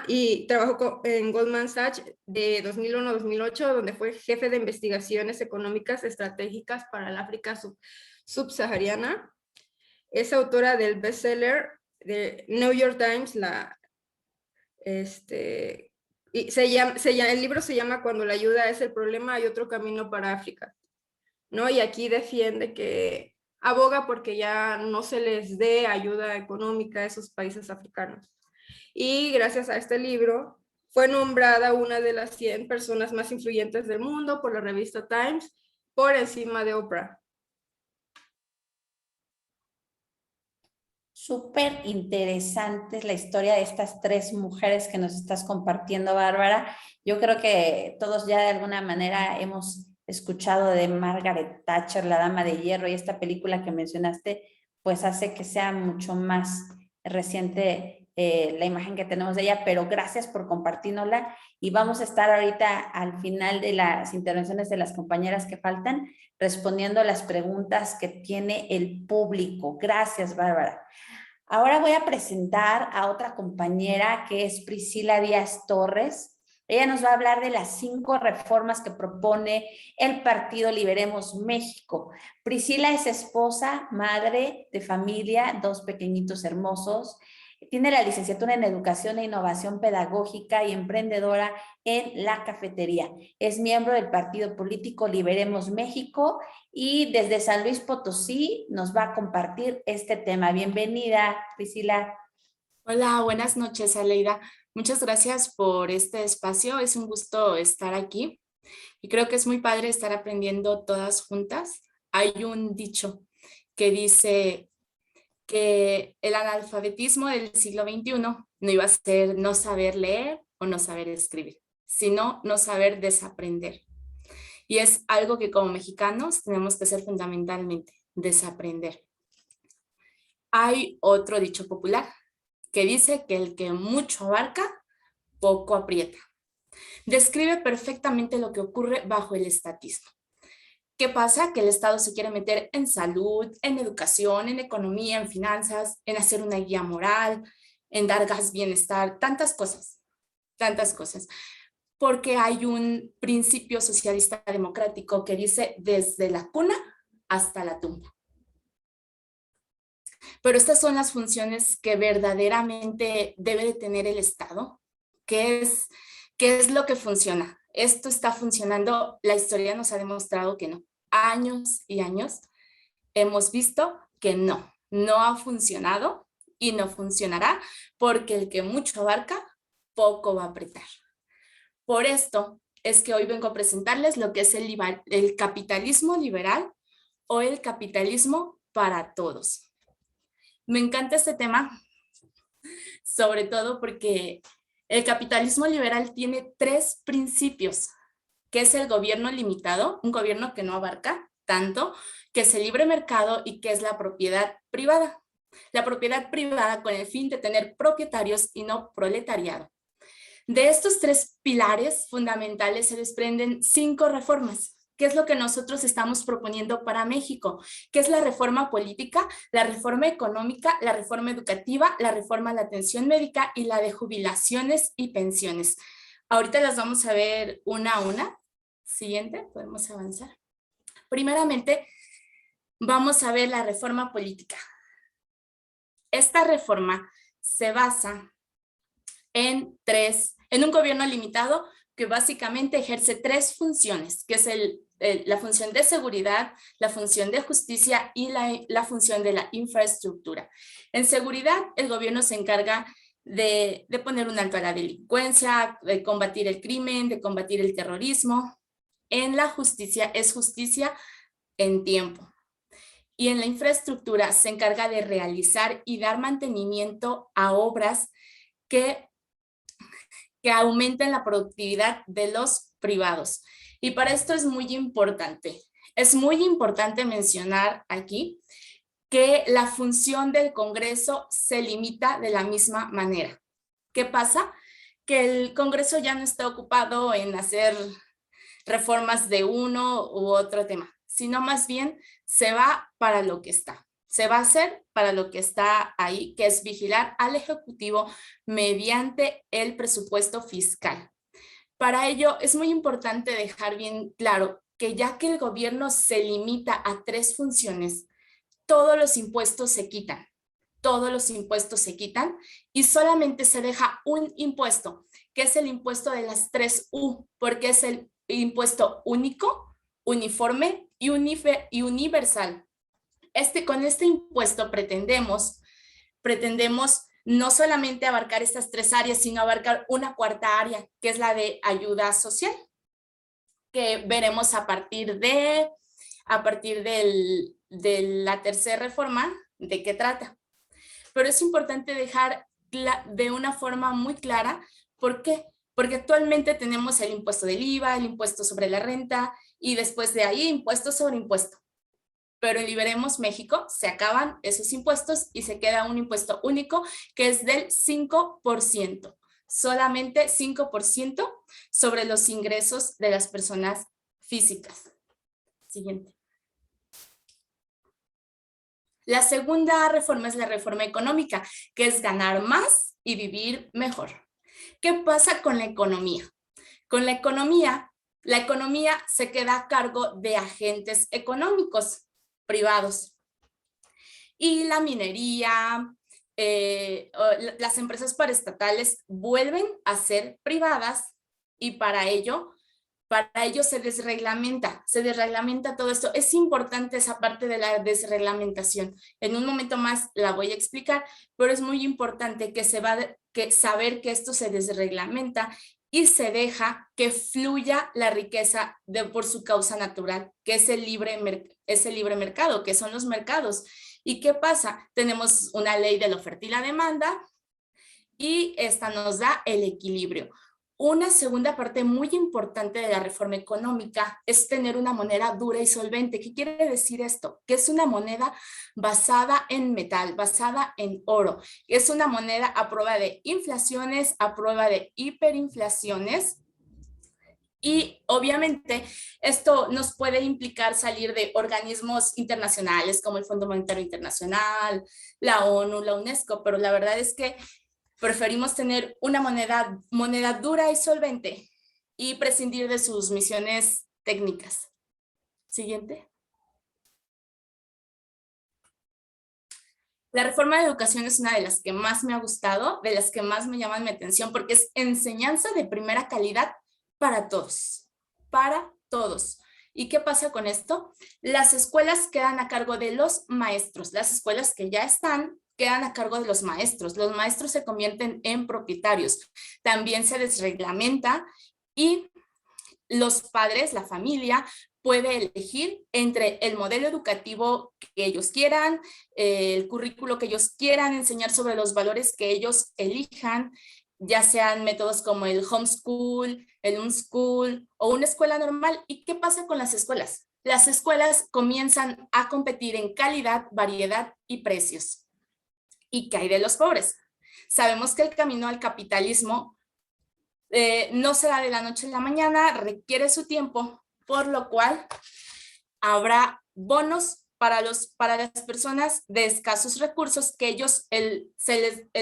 S3: y trabajó en Goldman Sachs de 2001 a 2008, donde fue jefe de investigaciones económicas estratégicas para el África subsahariana. Es autora del bestseller de New York Times, el libro se llama Cuando la ayuda es el problema, hay otro camino para África, ¿no? Y aquí defiende que aboga porque ya no se les dé ayuda económica a esos países africanos. Y gracias a este libro fue nombrada una de las 100 personas más influyentes del mundo por la revista Times, por encima de Oprah.
S1: Súper interesante la historia de estas tres mujeres que nos estás compartiendo, Bárbara. Yo creo que todos ya de alguna manera hemos escuchado de Margaret Thatcher, la Dama de Hierro, y esta película que mencionaste, pues hace que sea mucho más reciente la imagen que tenemos de ella, pero gracias por compartirnosla y vamos a estar ahorita al final de las intervenciones de las compañeras que faltan, respondiendo las preguntas que tiene el público. Gracias, Bárbara. Ahora voy a presentar a otra compañera que es Priscila Díaz Torres. Ella nos va a hablar de las 5 reformas que propone el partido Liberemos México. Priscila es esposa, madre de familia, 2 pequeñitos hermosos. Tiene la licenciatura en Educación e Innovación Pedagógica y emprendedora en la cafetería. Es miembro del partido político Liberemos México y desde San Luis Potosí nos va a compartir este tema. Bienvenida, Priscila.
S2: Hola, buenas noches, Aleida. Muchas gracias por este espacio. Es un gusto estar aquí y creo que es muy padre estar aprendiendo todas juntas. Hay un dicho que dice que el analfabetismo del siglo XXI no iba a ser no saber leer o no saber escribir, sino no saber desaprender. Y es algo que como mexicanos tenemos que hacer fundamentalmente, desaprender. Hay otro dicho popular que dice que el que mucho abarca, poco aprieta. Describe perfectamente lo que ocurre bajo el estatismo. ¿Qué pasa? Que el Estado se quiere meter en salud, en educación, en economía, en finanzas, en hacer una guía moral, en dar gas bienestar, tantas cosas, porque hay un principio socialista democrático que dice desde la cuna hasta la tumba. Pero estas son las funciones que verdaderamente debe de tener el Estado. ¿Qué es lo que funciona? Esto está funcionando, la historia nos ha demostrado que no. Años y años hemos visto que no ha funcionado y no funcionará porque el que mucho abarca, poco va a apretar. Por esto es que hoy vengo a presentarles lo que es el capitalismo liberal o el capitalismo para todos. Me encanta este tema, sobre todo porque el capitalismo liberal tiene 3 principios, que es el gobierno limitado, un gobierno que no abarca tanto, que es el libre mercado y que es la propiedad privada. La propiedad privada con el fin de tener propietarios y no proletariado. De estos 3 pilares fundamentales se desprenden 5 reformas. ¿Qué es lo que nosotros estamos proponiendo para México? ¿Qué es la reforma política, la reforma económica, la reforma educativa, la reforma a la atención médica y la de jubilaciones y pensiones? Ahorita las vamos a ver una a una. Siguiente, podemos avanzar. Primeramente, vamos a ver la reforma política. Esta reforma se basa en un gobierno limitado que básicamente ejerce 3 funciones, que es la función de seguridad, la función de justicia y la función de la infraestructura. En seguridad, el gobierno se encarga de poner un alto a la delincuencia, de combatir el crimen, de combatir el terrorismo. En la justicia es justicia en tiempo. Y en la infraestructura se encarga de realizar y dar mantenimiento a obras que aumenten la productividad de los privados. Y para esto es muy importante mencionar aquí que la función del Congreso se limita de la misma manera. ¿Qué pasa? Que el Congreso ya no está ocupado en hacer reformas de uno u otro tema, sino más bien se va para lo que está. Se va a hacer para lo que está ahí, que es vigilar al Ejecutivo mediante el presupuesto fiscal. Para ello es muy importante dejar bien claro que ya que el gobierno se limita a 3 funciones, todos los impuestos se quitan. Y solamente se deja un impuesto, que es el impuesto de las 3 U, porque es el impuesto único, uniforme y universal. Con este impuesto pretendemos no solamente abarcar estas 3 áreas, sino abarcar una 4ª área, que es la de ayuda social, que veremos a partir de la tercera reforma de qué trata. pero es importante dejar de una forma muy clara. ¿Por qué? Porque actualmente tenemos el impuesto del IVA, el impuesto sobre la renta y después de ahí impuesto sobre impuesto. Pero en Liberemos México se acaban esos impuestos y se queda un impuesto único que es del 5%, solamente 5% sobre los ingresos de las personas físicas. Siguiente. La segunda reforma es la reforma económica, que es ganar más y vivir mejor. ¿Qué pasa con la economía? Con la economía se queda a cargo de agentes económicos privados. Y la minería, las empresas paraestatales vuelven a ser privadas y para ello se desreglamenta todo esto. Es importante esa parte de la desreglamentación. En un momento más la voy a explicar, pero es muy importante saber que esto se desreglamenta y se deja que fluya la riqueza por su causa natural, que es el libre mercado, que son los mercados. ¿Y qué pasa? Tenemos una ley de la oferta y la demanda y esta nos da el equilibrio. Una segunda parte muy importante de la reforma económica es tener una moneda dura y solvente. ¿Qué quiere decir esto? Que es una moneda basada en metal, basada en oro. Es una moneda a prueba de inflaciones, a prueba de hiperinflaciones. Y obviamente esto nos puede implicar salir de organismos internacionales como el Fondo Monetario Internacional, la ONU, la UNESCO, pero la verdad es que preferimos tener una moneda dura y solvente y prescindir de sus misiones técnicas. Siguiente. La reforma de educación es una de las que más me ha gustado, de las que más me llaman mi atención, porque es enseñanza de primera calidad para todos, para todos. ¿Y qué pasa con esto? Las escuelas quedan a cargo de los maestros, las escuelas que ya están quedan a cargo de los maestros se convierten en propietarios. También se desreglamenta y los padres, la familia, puede elegir entre el modelo educativo que ellos quieran, el currículo que ellos quieran, enseñar sobre los valores que ellos elijan, ya sean métodos como el homeschool, el unschool o una escuela normal. ¿Y qué pasa con las escuelas? Las escuelas comienzan a competir en calidad, variedad y precios. ¿Y qué hay de los pobres? Sabemos que el camino al capitalismo no se da de la noche a la mañana, requiere su tiempo, por lo cual habrá bonos para las personas de escasos recursos que ellos, el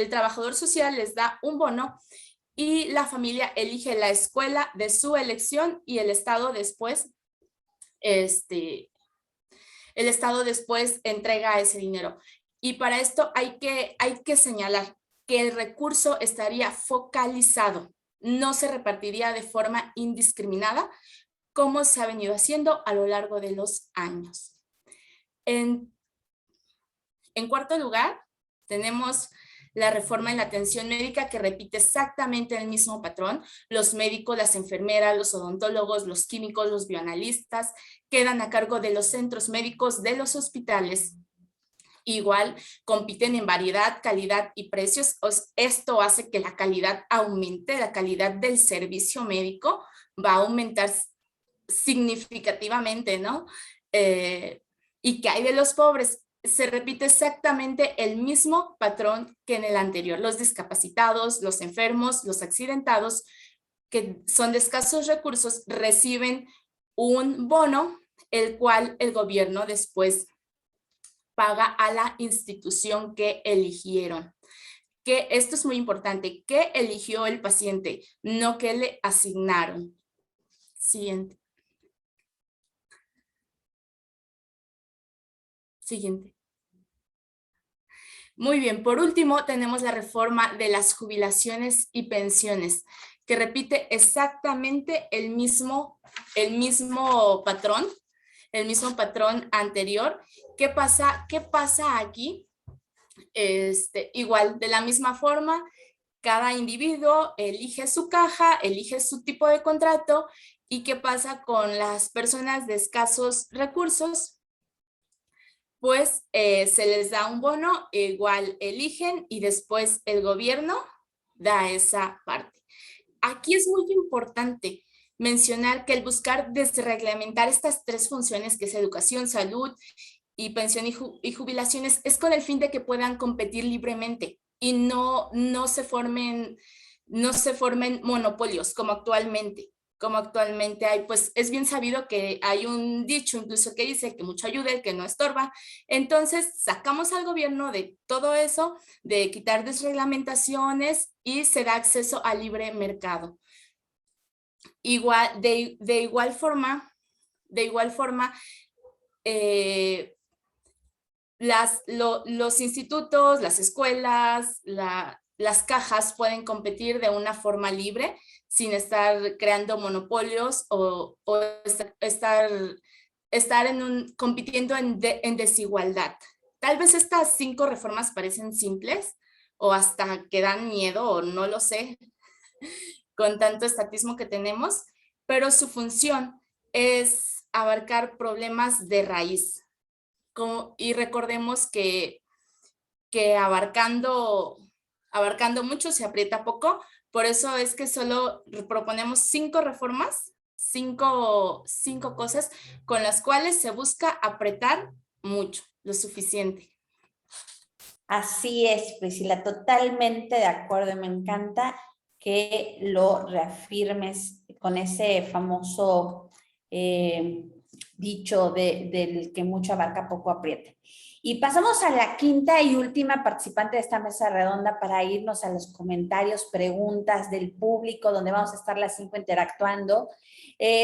S2: trabajador social les da un bono y la familia elige la escuela de su elección y el Estado después entrega ese dinero. Y para esto hay que señalar que el recurso estaría focalizado, no se repartiría de forma indiscriminada, como se ha venido haciendo a lo largo de los años. En cuarto lugar, tenemos la reforma en la atención médica que repite exactamente el mismo patrón. Los médicos, las enfermeras, los odontólogos, los químicos, los bioanalistas quedan a cargo de los centros médicos de los hospitales. Igual compiten en variedad, calidad y precios. Esto hace que la calidad aumente, la calidad del servicio médico va a aumentar significativamente, ¿no? ¿Y qué hay de los pobres? Se repite exactamente el mismo patrón que en el anterior. Los discapacitados, los enfermos, los accidentados, que son de escasos recursos, reciben un bono, el cual el gobierno después paga a la institución que eligieron. Que esto es muy importante, que eligió el paciente, no que le asignaron. Siguiente. Siguiente. Muy bien, por último tenemos la reforma de las jubilaciones y pensiones, que repite exactamente el mismo patrón anterior. ¿Qué pasa aquí? Igual, de la misma forma, cada individuo elige su caja, elige su tipo de contrato. ¿Y qué pasa con las personas de escasos recursos? pues se les da un bono, igual eligen y después el gobierno da esa parte. Aquí es muy importante mencionar que el buscar desreglamentar estas tres funciones, que es educación, salud y pensión y jubilaciones, es con el fin de que puedan competir libremente y no se formen monopolios como actualmente hay. Pues es bien sabido que hay un dicho incluso que dice que mucho ayuda el que no estorba. Entonces sacamos al gobierno de todo eso, de quitar desreglamentaciones, y se da acceso al libre mercado. De igual forma, los institutos, las escuelas, las cajas pueden competir de una forma libre, sin estar creando monopolios o estar compitiendo en desigualdad. Tal vez estas 5 reformas parecen simples o hasta que dan miedo, o no lo sé, con tanto estatismo que tenemos, pero su función es abarcar problemas de raíz. Y recordemos que abarcando mucho se aprieta poco. Por eso es que solo proponemos 5 reformas, 5 cosas con las cuales se busca apretar mucho, lo suficiente.
S1: Así es, Priscila, totalmente de acuerdo. Me encanta que lo reafirmes con ese famoso dicho del que mucho abarca, poco aprieta. Y pasamos a la quinta y última participante de esta mesa redonda para irnos a los comentarios, preguntas del público, donde vamos a estar las 5 interactuando.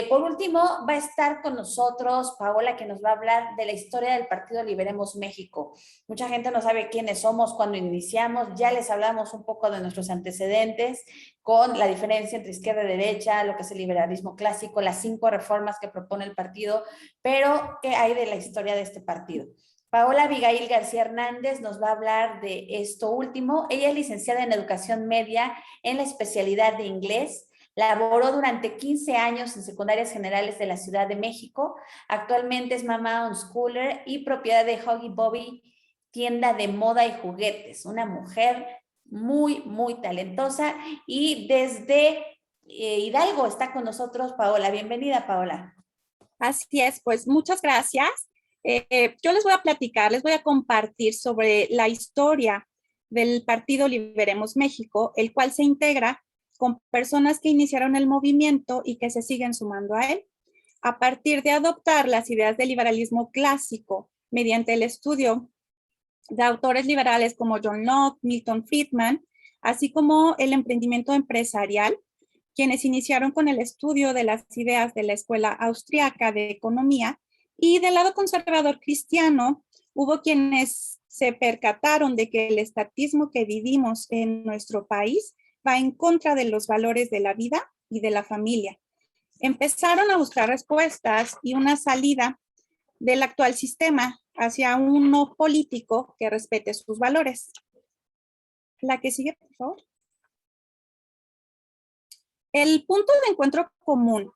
S1: Por último, va a estar con nosotros Paola, que nos va a hablar de la historia del Partido Liberemos México. Mucha gente no sabe quiénes somos cuando iniciamos, ya les hablamos un poco de nuestros antecedentes, con la diferencia entre izquierda y derecha, lo que es el liberalismo clásico, las 5 reformas que propone el partido, pero ¿qué hay de la historia de este partido? Paola Abigail García Hernández nos va a hablar de esto último. Ella es licenciada en Educación Media en la especialidad de inglés. Laboró durante 15 años en secundarias generales de la Ciudad de México. Actualmente es mamá unschooler y propiedad de Huggy Bobby, tienda de moda y juguetes. Una mujer muy, muy talentosa. Y desde Hidalgo está con nosotros Paola. Bienvenida, Paola.
S5: Así es, pues muchas gracias. Yo les voy a platicar, les voy a compartir sobre la historia del Partido Liberemos México, el cual se integra con personas que iniciaron el movimiento y que se siguen sumando a él, a partir de adoptar las ideas del liberalismo clásico mediante el estudio de autores liberales como John Locke, Milton Friedman, así como el emprendimiento empresarial, quienes iniciaron con el estudio de las ideas de la Escuela Austriaca de Economía. Y del lado conservador cristiano, hubo quienes se percataron de que el estatismo que vivimos en nuestro país va en contra de los valores de la vida y de la familia. Empezaron a buscar respuestas y una salida del actual sistema hacia un no político que respete sus valores. La que sigue, por favor. El punto de encuentro común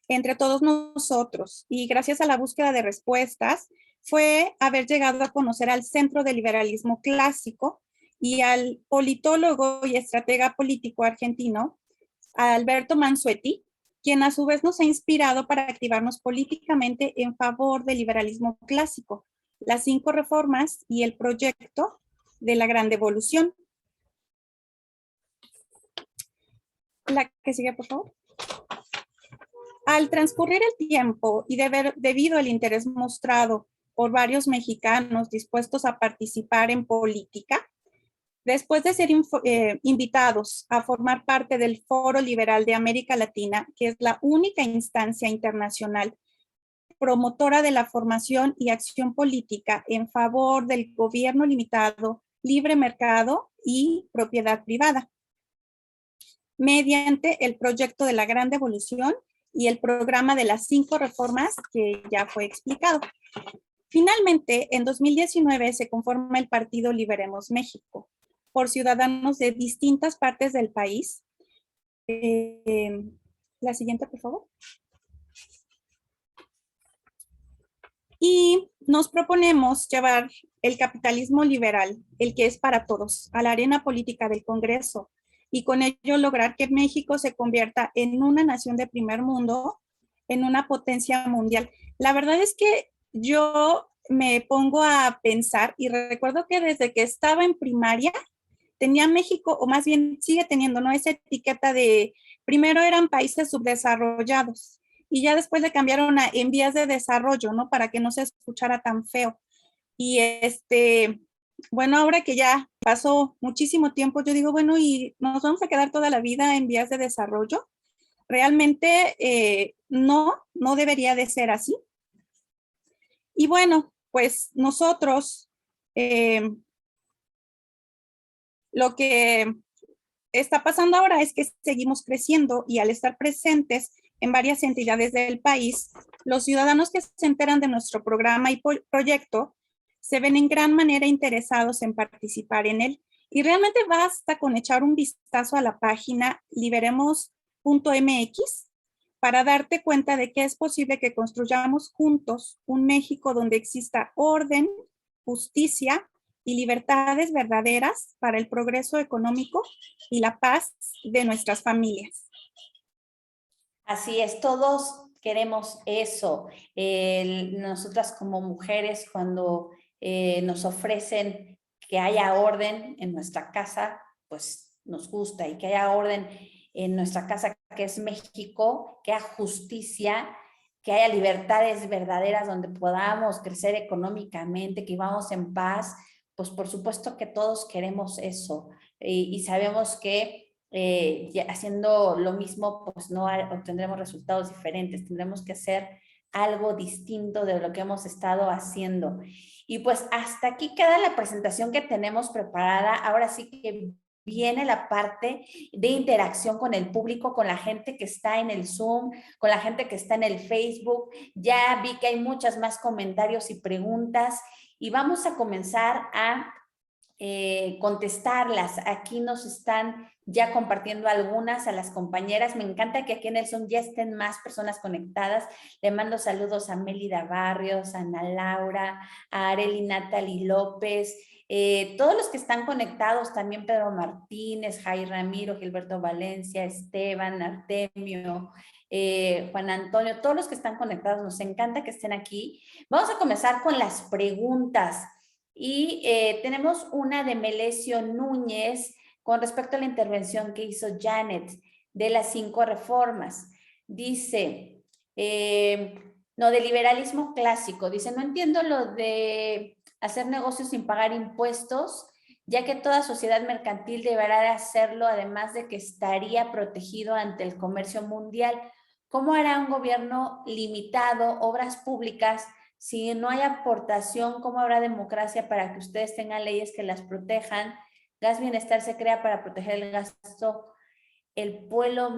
S5: entre todos nosotros y gracias a la búsqueda de respuestas fue haber llegado a conocer al centro del liberalismo clásico y al politólogo y estratega político argentino Alberto Mansuetti, quien a su vez nos ha inspirado para activarnos políticamente en favor del liberalismo clásico, las 5 reformas y el proyecto de la Gran Devolución. La que sigue, por favor. Al transcurrir el tiempo y debido al interés mostrado por varios mexicanos dispuestos a participar en política, después de ser invitados a formar parte del Foro Liberal de América Latina, que es la única instancia internacional promotora de la formación y acción política en favor del gobierno limitado, libre mercado y propiedad privada, mediante el proyecto de la Gran Devolución y el programa de las 5 reformas que ya fue explicado. Finalmente, en 2019 se conforma el Partido Liberemos México por ciudadanos de distintas partes del país. La siguiente, por favor. Y nos proponemos llevar el capitalismo liberal, el que es para todos, a la arena política del Congreso y con ello lograr que México se convierta en una nación de primer mundo, en una potencia mundial. La verdad es que yo me pongo a pensar y recuerdo que desde que estaba en primaria tenía México, o más bien sigue teniendo, ¿no? Esa etiqueta de, primero eran países subdesarrollados y ya después le cambiaron a en vías de desarrollo, ¿no? Para que no se escuchara tan feo. Y bueno, ahora que ya pasó muchísimo tiempo, yo digo, bueno, ¿y nos vamos a quedar toda la vida en vías de desarrollo? Realmente no debería de ser así. Y bueno, pues nosotros, lo que está pasando ahora es que seguimos creciendo y al estar presentes en varias entidades del país, los ciudadanos que se enteran de nuestro programa y proyecto se ven en gran manera interesados en participar en él. Y realmente basta con echar un vistazo a la página liberemos.mx para darte cuenta de que es posible que construyamos juntos un México donde exista orden, justicia y libertades verdaderas para el progreso económico y la paz de nuestras familias.
S1: Así es, todos queremos eso. Nosotras como mujeres, cuando nos ofrecen que haya orden en nuestra casa, pues nos gusta, y que haya orden en nuestra casa, que es México, que haya justicia, que haya libertades verdaderas donde podamos crecer económicamente, que vivamos en paz, pues por supuesto que todos queremos eso. Y sabemos que haciendo lo mismo, pues no obtendremos resultados diferentes, tendremos que hacer algo distinto de lo que hemos estado haciendo. Y pues hasta aquí queda la presentación que tenemos preparada. Ahora sí que viene la parte de interacción con el público, con la gente que está en el Zoom, con la gente que está en el Facebook. Ya vi que hay muchas más comentarios y preguntas y vamos a comenzar a contestarlas. Aquí nos están ya compartiendo algunas a las compañeras. Me encanta que aquí en el Zoom ya estén más personas conectadas. Le mando saludos a Mélida Barrios, a Ana Laura, a Areli Natalie López, todos los que están conectados, también Pedro Martínez, Jai Ramiro, Gilberto Valencia, Esteban, Artemio, Juan Antonio, todos los que están conectados, nos encanta que estén aquí. Vamos a comenzar con las preguntas. Y tenemos una de Melesio Núñez con respecto a la intervención que hizo Janet de las 5 reformas. Dice, no, de liberalismo clásico. Dice, no entiendo lo de hacer negocios sin pagar impuestos, ya que toda sociedad mercantil deberá de hacerlo, además de que estaría protegido ante el comercio mundial. ¿Cómo hará un gobierno limitado obras públicas? Si no hay aportación, ¿cómo habrá democracia para que ustedes tengan leyes que las protejan? Gas Bienestar se crea para proteger el gasto. El pueblo,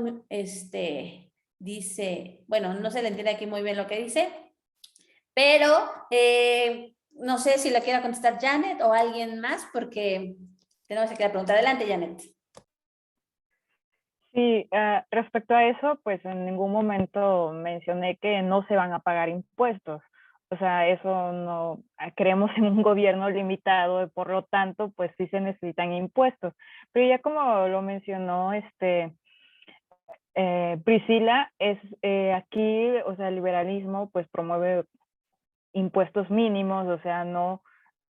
S1: dice, bueno, no se le entiende aquí muy bien lo que dice, pero no sé si la quiera contestar Janet o alguien más, porque tenemos aquí la pregunta. Adelante, Janet.
S4: Sí, respecto a eso, pues en ningún momento mencioné que no se van a pagar impuestos. O sea, eso no, creemos en un gobierno limitado, por lo tanto, pues sí se necesitan impuestos. Pero ya como lo mencionó Priscila, es aquí, o sea, el liberalismo pues promueve impuestos mínimos, o sea, no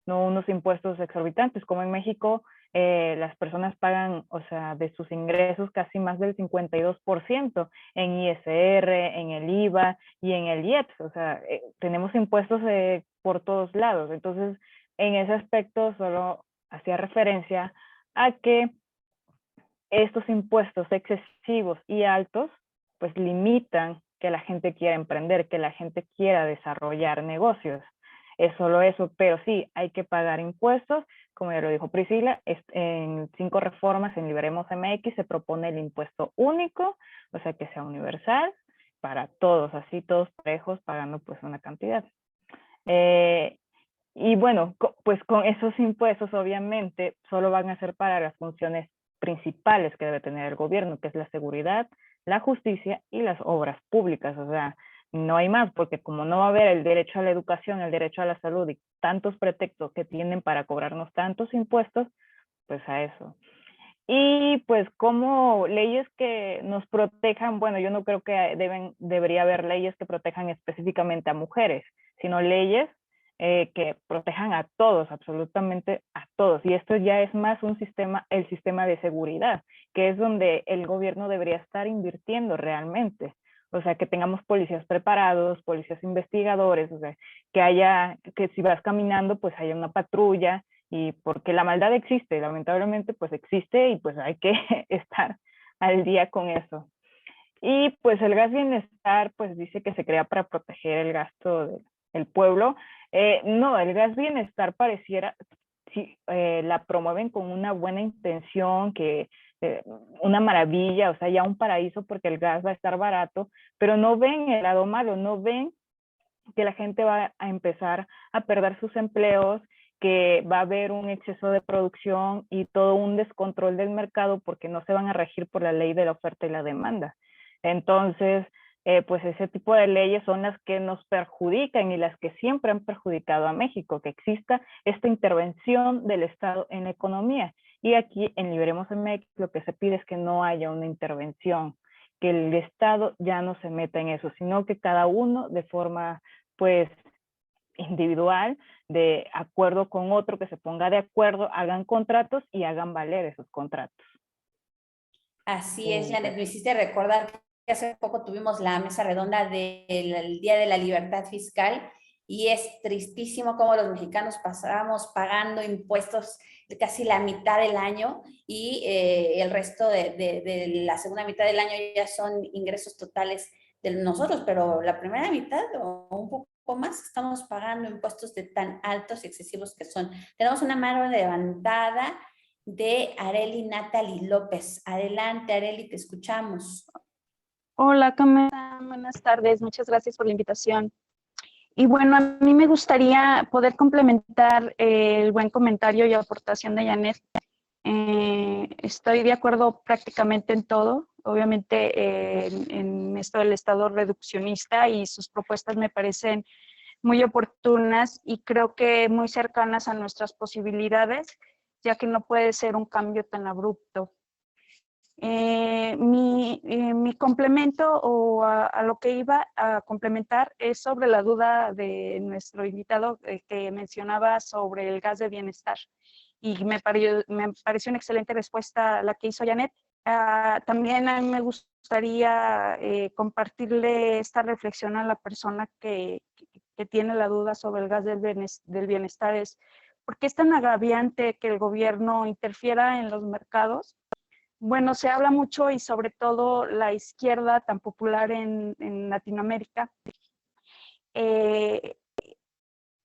S4: unos impuestos exorbitantes, como en México las personas pagan, o sea, de sus ingresos casi más del 52% en ISR, en el IVA y en el IEPS, o sea, tenemos impuestos por todos lados. Entonces, en ese aspecto solo hacía referencia a que estos impuestos excesivos y altos, pues limitan que la gente quiera emprender, que la gente quiera desarrollar negocios. Es solo eso, pero sí, hay que pagar impuestos. Como ya lo dijo Priscila, en 5 reformas en Liberemos MX se propone el impuesto único, o sea, que sea universal para todos, así todos parejos pagando pues una cantidad. Y bueno, pues con esos impuestos obviamente solo van a ser para las funciones principales que debe tener el gobierno, que es la seguridad, la justicia y las obras públicas. O sea, no hay más, porque como no va a haber el derecho a la educación, el derecho a la salud y tantos pretextos que tienen para cobrarnos tantos impuestos, pues a eso. Y pues como leyes que nos protejan, bueno, yo no creo que debería haber leyes que protejan específicamente a mujeres, sino leyes que protejan a todos, absolutamente a todos. Y esto ya es más un sistema, el sistema de seguridad, que es donde el gobierno debería estar invirtiendo realmente. O sea, que tengamos policías preparados, policías investigadores, o sea, que si vas caminando, pues haya una patrulla, y porque la maldad existe, lamentablemente pues existe y pues hay que estar al día con eso. Y pues el gas bienestar pues dice que se crea para proteger el gasto del pueblo. No, el gas bienestar pareciera, sí, la promueven con una buena intención, que una maravilla, o sea, ya un paraíso porque el gas va a estar barato, pero no ven el lado malo, no ven que la gente va a empezar a perder sus empleos, que va a haber un exceso de producción y todo un descontrol del mercado porque no se van a regir por la ley de la oferta y la demanda. Entonces, pues ese tipo de leyes son las que nos perjudican y las que siempre han perjudicado a México, que exista esta intervención del Estado en la economía. Y aquí en Liberemos MX lo que se pide es que no haya una intervención, que el Estado ya no se meta en eso, sino que cada uno de forma pues individual, de acuerdo con otro, que se ponga de acuerdo, hagan contratos y hagan valer esos contratos.
S1: Así es, Janet, me hiciste recordar que hace poco tuvimos la mesa redonda del Día de la Libertad Fiscal y es tristísimo cómo los mexicanos pasamos pagando impuestos casi la mitad del año y el resto de la segunda mitad del año ya son ingresos totales de nosotros, pero la primera mitad o un poco más estamos pagando impuestos de tan altos y excesivos que son. Tenemos una mano levantada de Areli Natalie López. Adelante, Areli, te escuchamos.
S6: Hola, Camila. Buenas tardes. Muchas gracias por la invitación. Y bueno, a mí me gustaría poder complementar el buen comentario y aportación de Janet. Estoy de acuerdo prácticamente en todo. Obviamente en esto del Estado reduccionista y sus propuestas me parecen muy oportunas y creo que muy cercanas a nuestras posibilidades, ya que no puede ser un cambio tan abrupto. Mi complemento o a lo que iba a complementar es sobre la duda de nuestro invitado que mencionaba sobre el gas de bienestar. Y me pareció una excelente respuesta la que hizo Janet. También a mí me gustaría compartirle esta reflexión a la persona que tiene la duda sobre el gas del bienestar. Es ¿por qué es tan agraviante que el gobierno interfiera en los mercados? Bueno, se habla mucho y sobre todo la izquierda tan popular en Latinoamérica,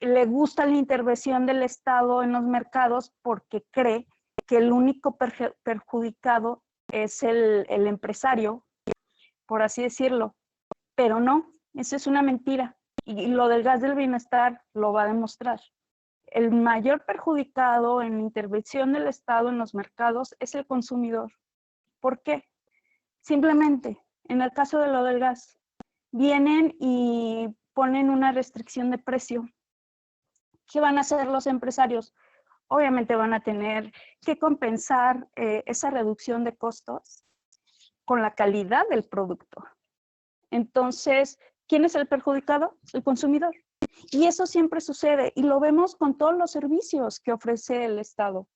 S6: le gusta la intervención del Estado en los mercados porque cree que el único perjudicado es el empresario, por así decirlo, pero no, eso es una mentira y lo del gas del bienestar lo va a demostrar. El mayor perjudicado en la intervención del Estado en los mercados es el consumidor. ¿Por qué? Simplemente, en el caso de lo del gas, vienen y ponen una restricción de precio. ¿Qué van a hacer los empresarios? Obviamente van a tener que compensar esa reducción de costos con la calidad del producto. Entonces, ¿quién es el perjudicado? El consumidor. Y eso siempre sucede y lo vemos con todos los servicios que ofrece el Estado.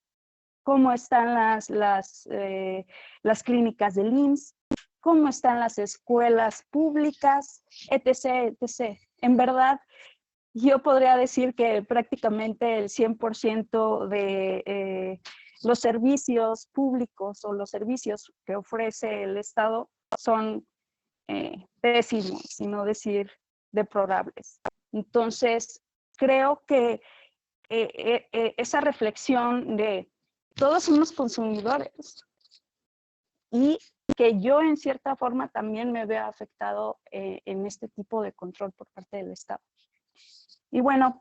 S6: Cómo están las clínicas del IMSS, cómo están las escuelas públicas, etc., etc. En verdad, yo podría decir que prácticamente el 100% de los servicios públicos o los servicios que ofrece el Estado son pésimos, sino decir deplorables. Entonces, creo que esa reflexión de todos somos consumidores y que yo en cierta forma también me veo afectado en este tipo de control por parte del Estado. Y bueno,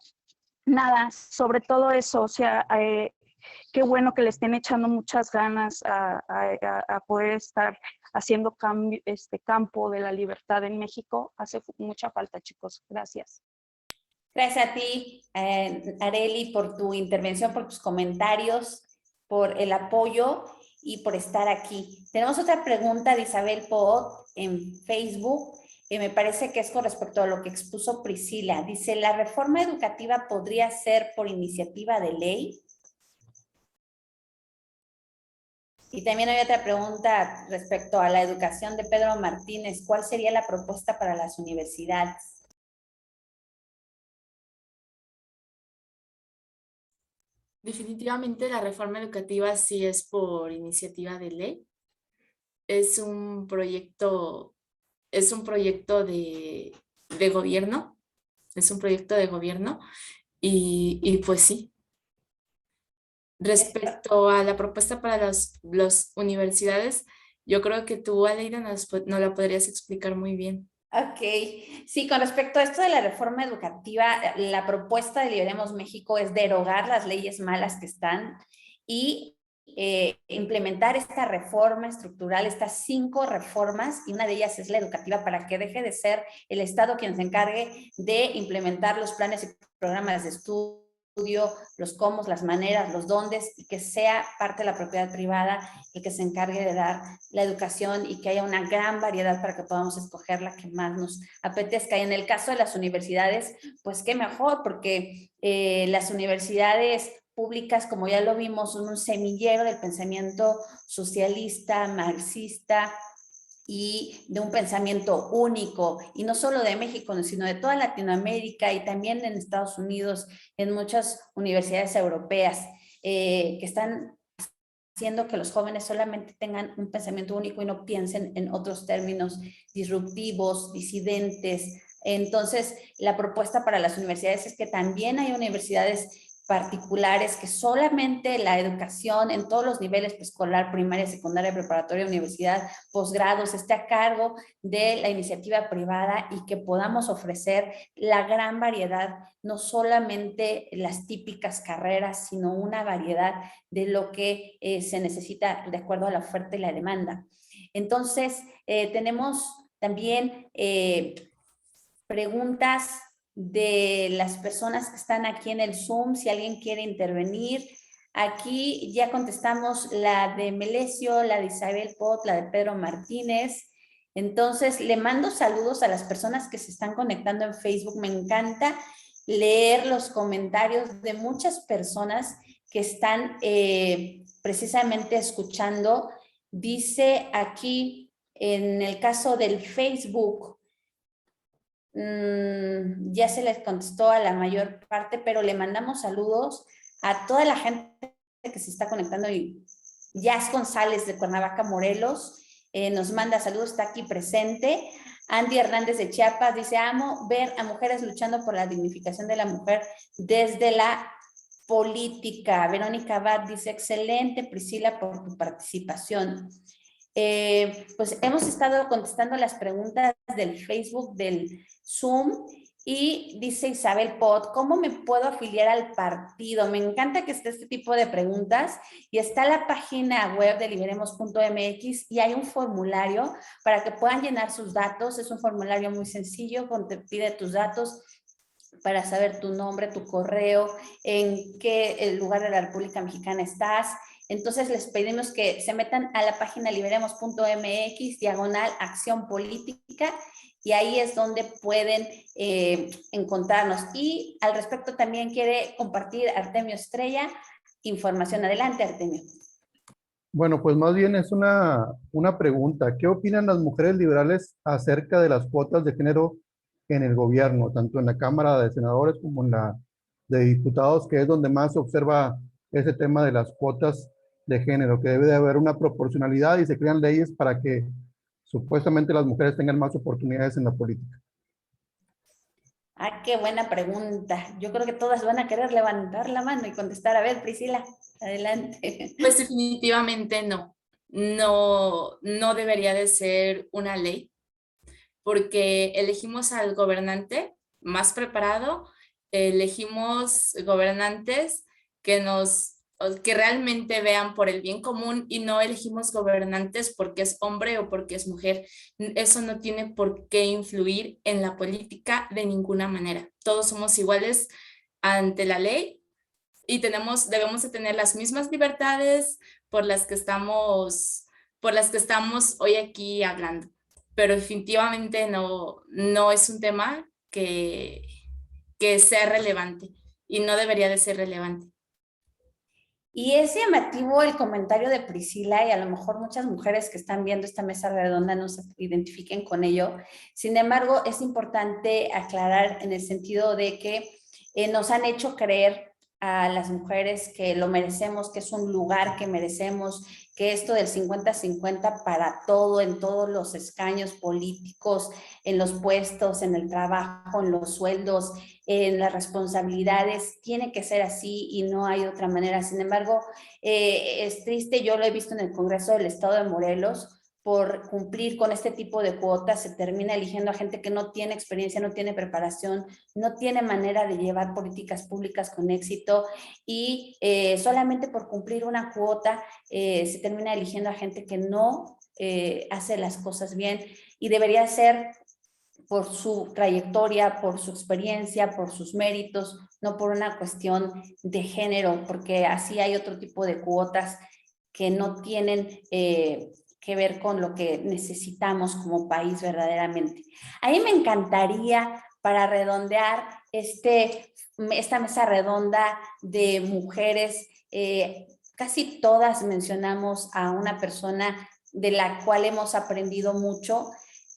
S6: nada, sobre todo eso, o sea, qué bueno que le estén echando muchas ganas a poder estar haciendo campo de la libertad en México. Hace mucha falta, chicos. Gracias.
S1: Gracias a ti, Arely, por tu intervención, por tus comentarios, por el apoyo y por estar aquí. Tenemos otra pregunta de Isabel Pot en Facebook, que me parece que es con respecto a lo que expuso Priscila. Dice, ¿la reforma educativa podría ser por iniciativa de ley? Y también hay otra pregunta respecto a la educación de Pedro Martínez. ¿Cuál sería la propuesta para las universidades?
S2: Definitivamente la reforma educativa sí es por iniciativa de ley. Es un proyecto de gobierno. Es un proyecto de gobierno y pues sí. Respecto a la propuesta para las universidades, yo creo que tú, Aleida, nos la podrías explicar muy bien.
S1: Ok, sí, con respecto a esto de la reforma educativa, la propuesta de Liberemos México es derogar las leyes malas que están y implementar esta reforma estructural, estas 5 reformas, y una de ellas es la educativa, para que deje de ser el Estado quien se encargue de implementar los planes y programas de estudio, los cómo, las maneras, los dóndes, y que sea parte de la propiedad privada el que se encargue de dar la educación y que haya una gran variedad para que podamos escoger la que más nos apetezca. Y en el caso de las universidades, pues qué mejor, porque las universidades públicas, como ya lo vimos, son un semillero del pensamiento socialista, marxista, y de un pensamiento único, y no solo de México, sino de toda Latinoamérica y también en Estados Unidos, en muchas universidades europeas, que están haciendo que los jóvenes solamente tengan un pensamiento único y no piensen en otros términos disruptivos, disidentes. Entonces, la propuesta para las universidades es que también hay universidades particulares que solamente la educación en todos los niveles, escolar, primaria, secundaria, preparatoria, universidad, posgrados, esté a cargo de la iniciativa privada y que podamos ofrecer la gran variedad, no solamente las típicas carreras, sino una variedad de lo que se necesita de acuerdo a la oferta y la demanda. Entonces, tenemos también preguntas de las personas que están aquí en el Zoom, si alguien quiere intervenir. Aquí ya contestamos la de Melesio, la de Isabel Pot, la de Pedro Martínez. Entonces, le mando saludos a las personas que se están conectando en Facebook. Me encanta leer los comentarios de muchas personas que están precisamente escuchando. Dice aquí, en el caso del Facebook, ya se les contestó a la mayor parte, pero le mandamos saludos a toda la gente que se está conectando. Y Jazz González de Cuernavaca, Morelos, nos manda saludos, está aquí presente. Andy Hernández de Chiapas dice, amo ver a mujeres luchando por la dignificación de la mujer desde la política. Verónica Abad dice, excelente, Priscila, por tu participación. Pues hemos estado contestando las preguntas del Facebook, del Zoom, y dice Isabel Pot, ¿cómo me puedo afiliar al partido? Me encanta que esté este tipo de preguntas, y está la página web de liberemos.mx y hay un formulario para que puedan llenar sus datos. Es un formulario muy sencillo, donde te pide tus datos para saber tu nombre, tu correo, en qué lugar de la República Mexicana estás. Entonces les pedimos que se metan a la página liberemos.mx/acción política, y ahí es donde pueden encontrarnos. Y al respecto también quiere compartir Artemio Estrella información. Adelante, Artemio.
S7: Bueno, pues más bien es una pregunta. ¿Qué opinan las mujeres liberales acerca de las cuotas de género en el gobierno, tanto en la Cámara de Senadores como en la de Diputados, que es donde más se observa ese tema de las cuotas de género, que debe de haber una proporcionalidad y se crean leyes para que supuestamente las mujeres tengan más oportunidades en la política?
S1: Ah, qué buena pregunta. Yo creo que todas van a querer levantar la mano y contestar. A ver, Priscila, adelante.
S2: Pues definitivamente no. No debería de ser una ley, porque elegimos al gobernante más preparado, elegimos gobernantes que nos que realmente vean por el bien común y no elegimos gobernantes porque es hombre o porque es mujer. Eso no tiene por qué influir en la política de ninguna manera. Todos somos iguales ante la ley y debemos de tener las mismas libertades por las que estamos hoy aquí hablando. Pero definitivamente no es un tema que sea relevante y no debería de ser relevante.
S1: Y es llamativo el comentario de Priscila, y a lo mejor muchas mujeres que están viendo esta mesa redonda no se identifiquen con ello. Sin embargo, es importante aclarar en el sentido de que nos han hecho creer a las mujeres que lo merecemos, que es un lugar que merecemos, que esto del 50-50 para todo, en todos los escaños políticos, en los puestos, en el trabajo, en los sueldos, en las responsabilidades, tiene que ser así y no hay otra manera. Sin embargo, es triste, yo lo he visto en el Congreso del Estado de Morelos, por cumplir con este tipo de cuotas se termina eligiendo a gente que no tiene experiencia, no tiene preparación, no tiene manera de llevar políticas públicas con éxito y solamente por cumplir una cuota se termina eligiendo a gente que no hace las cosas bien y debería ser por su trayectoria, por su experiencia, por sus méritos, no por una cuestión de género, porque así hay otro tipo de cuotas que no tienen que ver con lo que necesitamos como país verdaderamente. A mí me encantaría, para redondear esta mesa redonda de mujeres, casi todas mencionamos a una persona de la cual hemos aprendido mucho,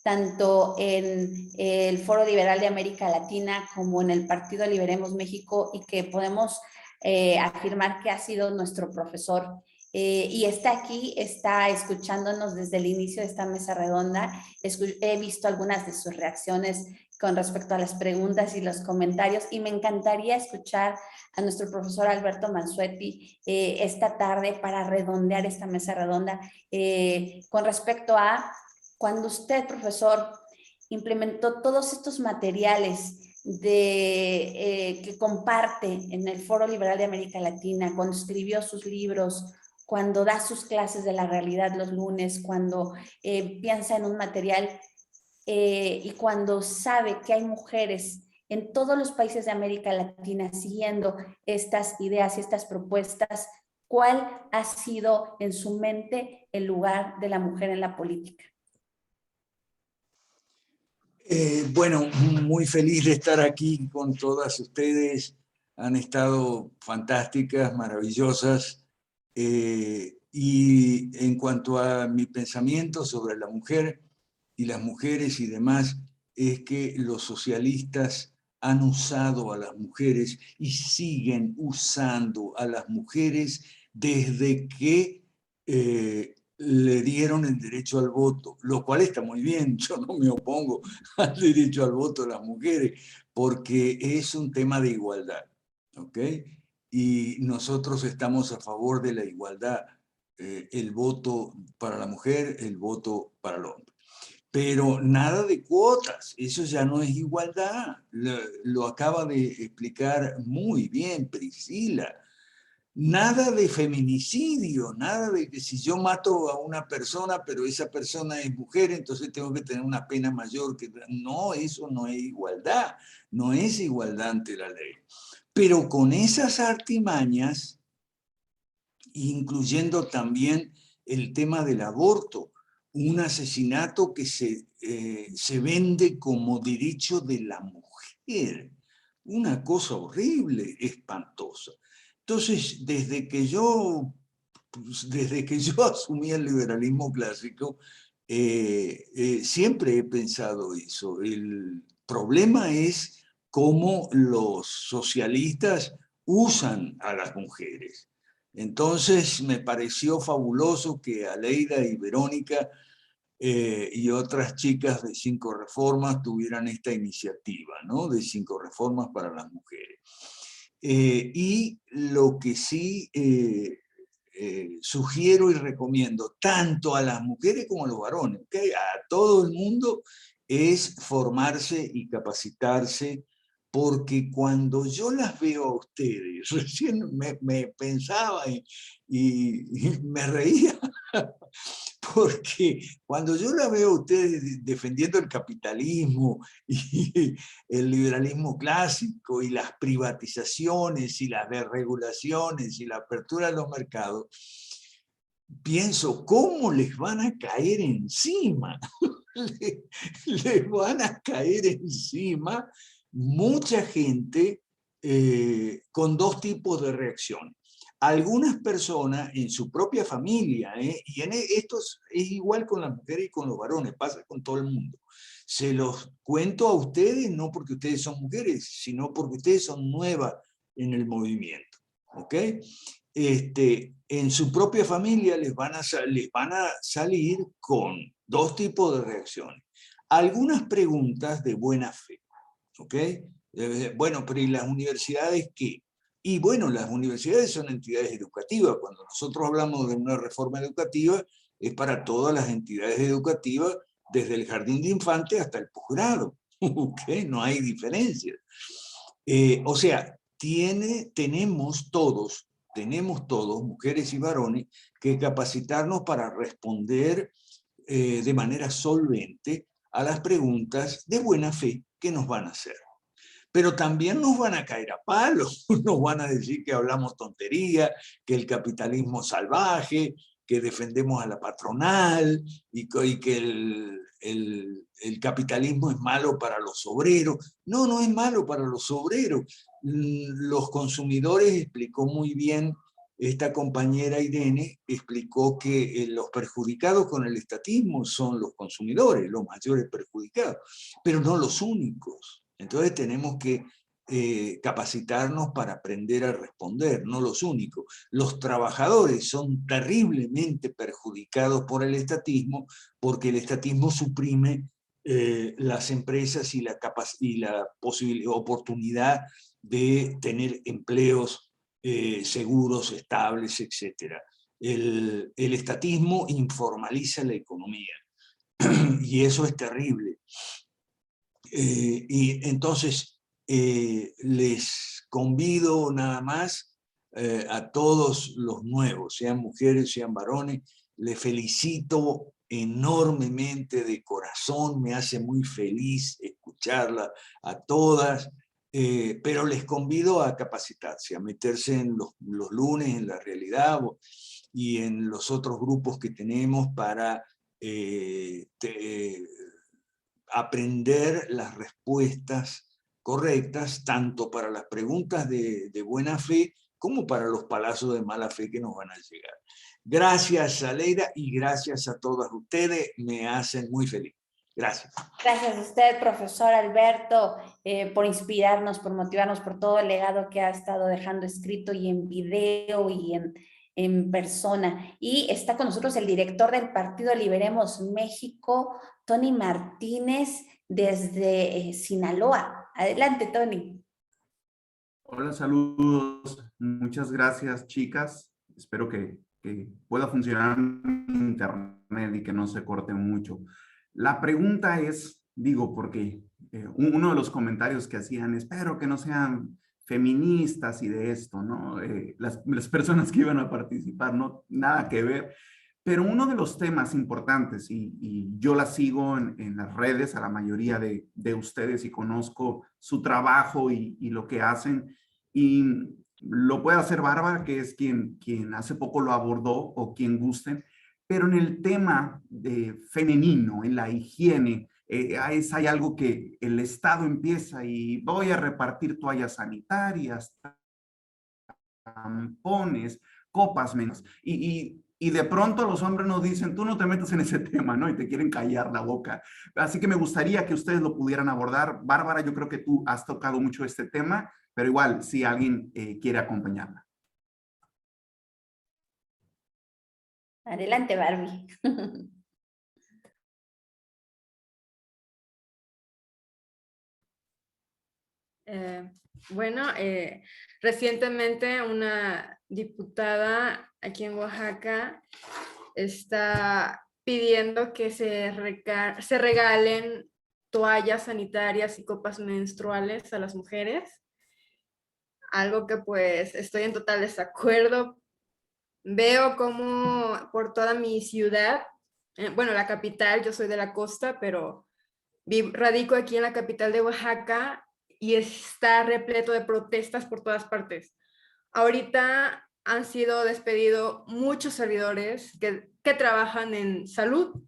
S1: tanto en el Foro Liberal de América Latina como en el Partido Liberemos México, y que podemos afirmar que ha sido nuestro profesor. Y está aquí, está escuchándonos desde el inicio de esta mesa redonda. He visto algunas de sus reacciones con respecto a las preguntas y los comentarios, y me encantaría escuchar a nuestro profesor Alberto Mansuetti esta tarde para redondear esta mesa redonda con respecto a cuando usted, profesor, implementó todos estos materiales que comparte en el Foro Liberal de América Latina, cuando escribió sus libros, cuando da sus clases de la realidad los lunes, cuando piensa en un material y cuando sabe que hay mujeres en todos los países de América Latina siguiendo estas ideas y estas propuestas, ¿cuál ha sido en su mente el lugar de la mujer en la política?
S8: Bueno, muy feliz de estar aquí con todas ustedes. Han estado fantásticas, maravillosas. Y en cuanto a mi pensamiento sobre la mujer y las mujeres y demás, es que los socialistas han usado a las mujeres y siguen usando a las mujeres desde que le dieron el derecho al voto, lo cual está muy bien. Yo no me opongo al derecho al voto de las mujeres, porque es un tema de igualdad, ¿ok? Y nosotros estamos a favor de la igualdad, el voto para la mujer, el voto para el hombre. Pero nada de cuotas, eso ya no es igualdad. Lo acaba de explicar muy bien Priscila. Nada de feminicidio, nada de que si yo mato a una persona, pero esa persona es mujer, entonces tengo que tener una pena mayor. No, eso no es igualdad, no es igualdad ante la ley. Pero con esas artimañas, incluyendo también el tema del aborto, un asesinato que se vende como derecho de la mujer, una cosa horrible, espantosa. Entonces, desde que yo asumí el liberalismo clásico, siempre he pensado eso. El problema es cómo los socialistas usan a las mujeres. Entonces, me pareció fabuloso que Aleida y Verónica y otras chicas de 5 Reformas tuvieran esta iniciativa, ¿no? De 5 Reformas para las mujeres. Y lo que sí sugiero y recomiendo, tanto a las mujeres como a los varones, ¿okay? A todo el mundo, es formarse y capacitarse, porque cuando yo las veo a ustedes, recién me pensaba y me reía, porque cuando yo la veo a ustedes defendiendo el capitalismo y el liberalismo clásico y las privatizaciones y las desregulaciones y la apertura de los mercados, pienso, ¿cómo les van a caer encima? Les van a caer encima mucha gente con dos tipos de reacciones. Algunas personas en su propia familia, y esto es igual con las mujeres y con los varones, pasa con todo el mundo. Se los cuento a ustedes no porque ustedes son mujeres, sino porque ustedes son nuevas en el movimiento. ¿Ok? En su propia familia les van a salir con dos tipos de reacciones. Algunas preguntas de buena fe. ¿Ok? Bueno, pero ¿y las universidades qué? Y bueno, las universidades son entidades educativas. Cuando nosotros hablamos de una reforma educativa, es para todas las entidades educativas, desde el jardín de infantes hasta el posgrado. ¿Okay? No hay diferencia. O sea, tenemos todos, mujeres y varones, que capacitarnos para responder de manera solvente a las preguntas de buena fe que nos van a hacer. Pero también nos van a caer a palos, nos van a decir que hablamos tontería, que el capitalismo salvaje, que defendemos a la patronal y que el capitalismo es malo para los obreros. No, no es malo para los obreros. Los consumidores, explicó muy bien esta compañera Irene, explicó que los perjudicados con el estatismo son los consumidores, los mayores perjudicados, pero no los únicos. Entonces tenemos que capacitarnos para aprender a responder, no los únicos. Los trabajadores son terriblemente perjudicados por el estatismo porque el estatismo suprime las empresas y la oportunidad de tener empleos seguros, estables, etc. El estatismo informaliza la economía y eso es terrible. Y entonces les convido nada más a todos los nuevos, sean mujeres, sean varones, les felicito enormemente de corazón, me hace muy feliz escucharla a todas, pero les convido a capacitarse, a meterse en los lunes en La Realidad y en los otros grupos que tenemos para aprender las respuestas correctas, tanto para las preguntas de buena fe como para los palazos de mala fe que nos van a llegar. Gracias, Aleida, y gracias a todas ustedes, me hacen muy feliz. Gracias.
S1: Gracias a usted, profesor Alberto, por inspirarnos, por motivarnos, por todo el legado que ha estado dejando escrito y en video y en persona. Y está con nosotros el director del Partido Liberemos México, Tony Martínez, desde Sinaloa. Adelante, Tony.
S9: Hola, saludos. Muchas gracias, chicas. Espero que pueda funcionar internet y que no se corte mucho. La pregunta es, digo, porque uno de los comentarios que hacían, espero que no sean feministas y de esto, ¿no? Las personas que iban a participar, no, nada que ver. Pero uno de los temas importantes, y yo la sigo en las redes, a la mayoría de ustedes, y conozco su trabajo y lo que hacen, y lo puede hacer Bárbara, que es quien hace poco lo abordó, o quien gusten, pero en el tema femenino, en la higiene, hay algo que el Estado empieza y voy a repartir toallas sanitarias, tampones, copas menos, y de pronto los hombres nos dicen, tú no te metas en ese tema, ¿no? Y te quieren callar la boca. Así que me gustaría que ustedes lo pudieran abordar. Bárbara, yo creo que tú has tocado mucho este tema, pero igual, si alguien quiere acompañarla.
S1: Adelante, Barbie.
S3: Bueno, recientemente una diputada aquí en Oaxaca está pidiendo que se regalen toallas sanitarias y copas menstruales a las mujeres. Algo que pues estoy en total desacuerdo. Veo como por toda mi ciudad, bueno, la capital, yo soy de la costa, pero radico aquí en la capital de Oaxaca y está repleto de protestas por todas partes. Ahorita han sido despedidos muchos servidores que trabajan en salud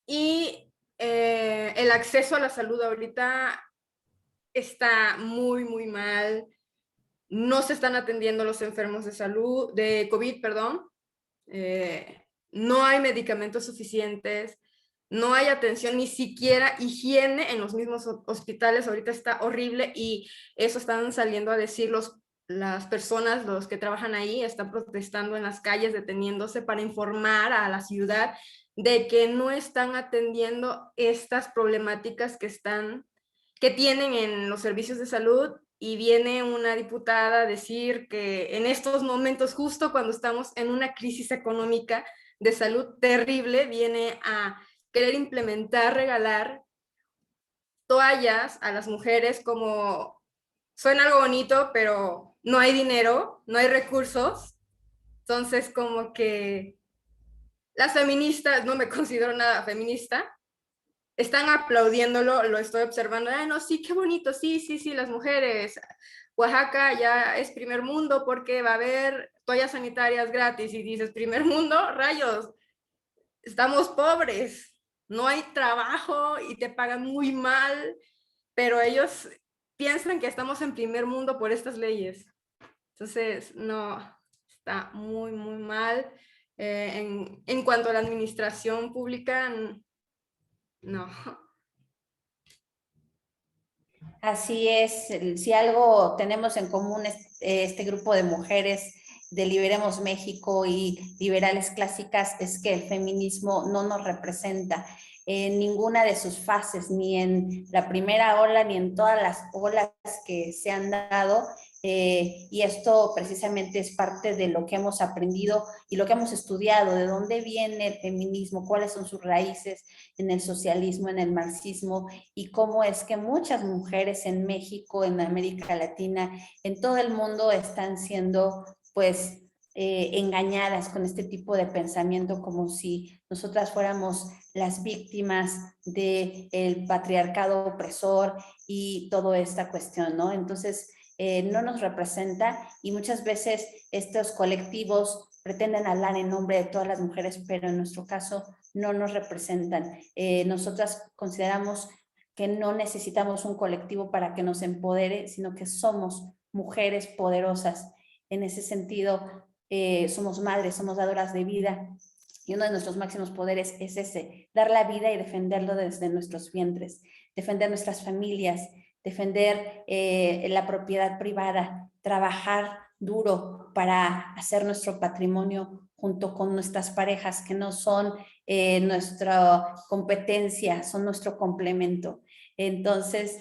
S3: y el acceso a la salud ahorita está muy, muy mal. No se están atendiendo los enfermos de salud, de COVID, perdón. No hay medicamentos suficientes, no hay atención, ni siquiera higiene en los mismos hospitales. Ahorita está horrible y eso están saliendo a decir las personas, los que trabajan ahí, están protestando en las calles, deteniéndose para informar a la ciudad de que no están atendiendo estas problemáticas que tienen en los servicios de salud. Y viene una diputada a decir que en estos momentos, justo cuando estamos en una crisis económica de salud terrible, viene a querer implementar, regalar toallas a las mujeres. Como suena algo bonito, pero no hay dinero, no hay recursos. Entonces, como que las feministas, no me considero nada feminista, están aplaudiéndolo, lo estoy observando. Ay, no, sí, qué bonito, sí, las mujeres. Oaxaca ya es primer mundo porque va a haber toallas sanitarias gratis. Y dices, primer mundo, rayos, estamos pobres, no hay trabajo y te pagan muy mal, pero ellos piensan que estamos en primer mundo por estas leyes. Entonces, no, está muy, muy mal. En cuanto a la administración pública, no.
S1: Así es, si algo tenemos en común este grupo de mujeres de Liberemos México y liberales clásicas es que el feminismo no nos representa en ninguna de sus fases, ni en la primera ola, ni en todas las olas que se han dado. Y esto precisamente es parte de lo que hemos aprendido y lo que hemos estudiado, de dónde viene el feminismo, cuáles son sus raíces en el socialismo, en el marxismo, y cómo es que muchas mujeres en México, en América Latina, en todo el mundo están siendo pues engañadas con este tipo de pensamiento, como si nosotras fuéramos las víctimas del patriarcado opresor y toda esta cuestión, ¿no? Entonces, no nos representa y muchas veces estos colectivos pretenden hablar en nombre de todas las mujeres, pero en nuestro caso no nos representan. Nosotras consideramos que no necesitamos un colectivo para que nos empodere, sino que somos mujeres poderosas. En ese sentido, somos madres, somos dadoras de vida, y uno de nuestros máximos poderes es ese, dar la vida y defenderlo desde nuestros vientres, defender nuestras familias, defender la propiedad privada, trabajar duro para hacer nuestro patrimonio junto con nuestras parejas, que no son nuestra competencia, son nuestro complemento. Entonces,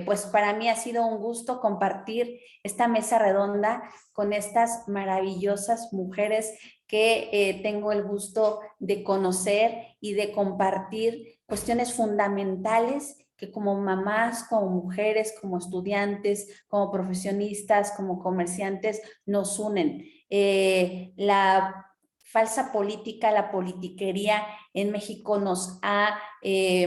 S1: pues para mí ha sido un gusto compartir esta mesa redonda con estas maravillosas mujeres que tengo el gusto de conocer y de compartir cuestiones fundamentales que como mamás, como mujeres, como estudiantes, como profesionistas, como comerciantes, nos unen. La falsa política, la politiquería en México nos ha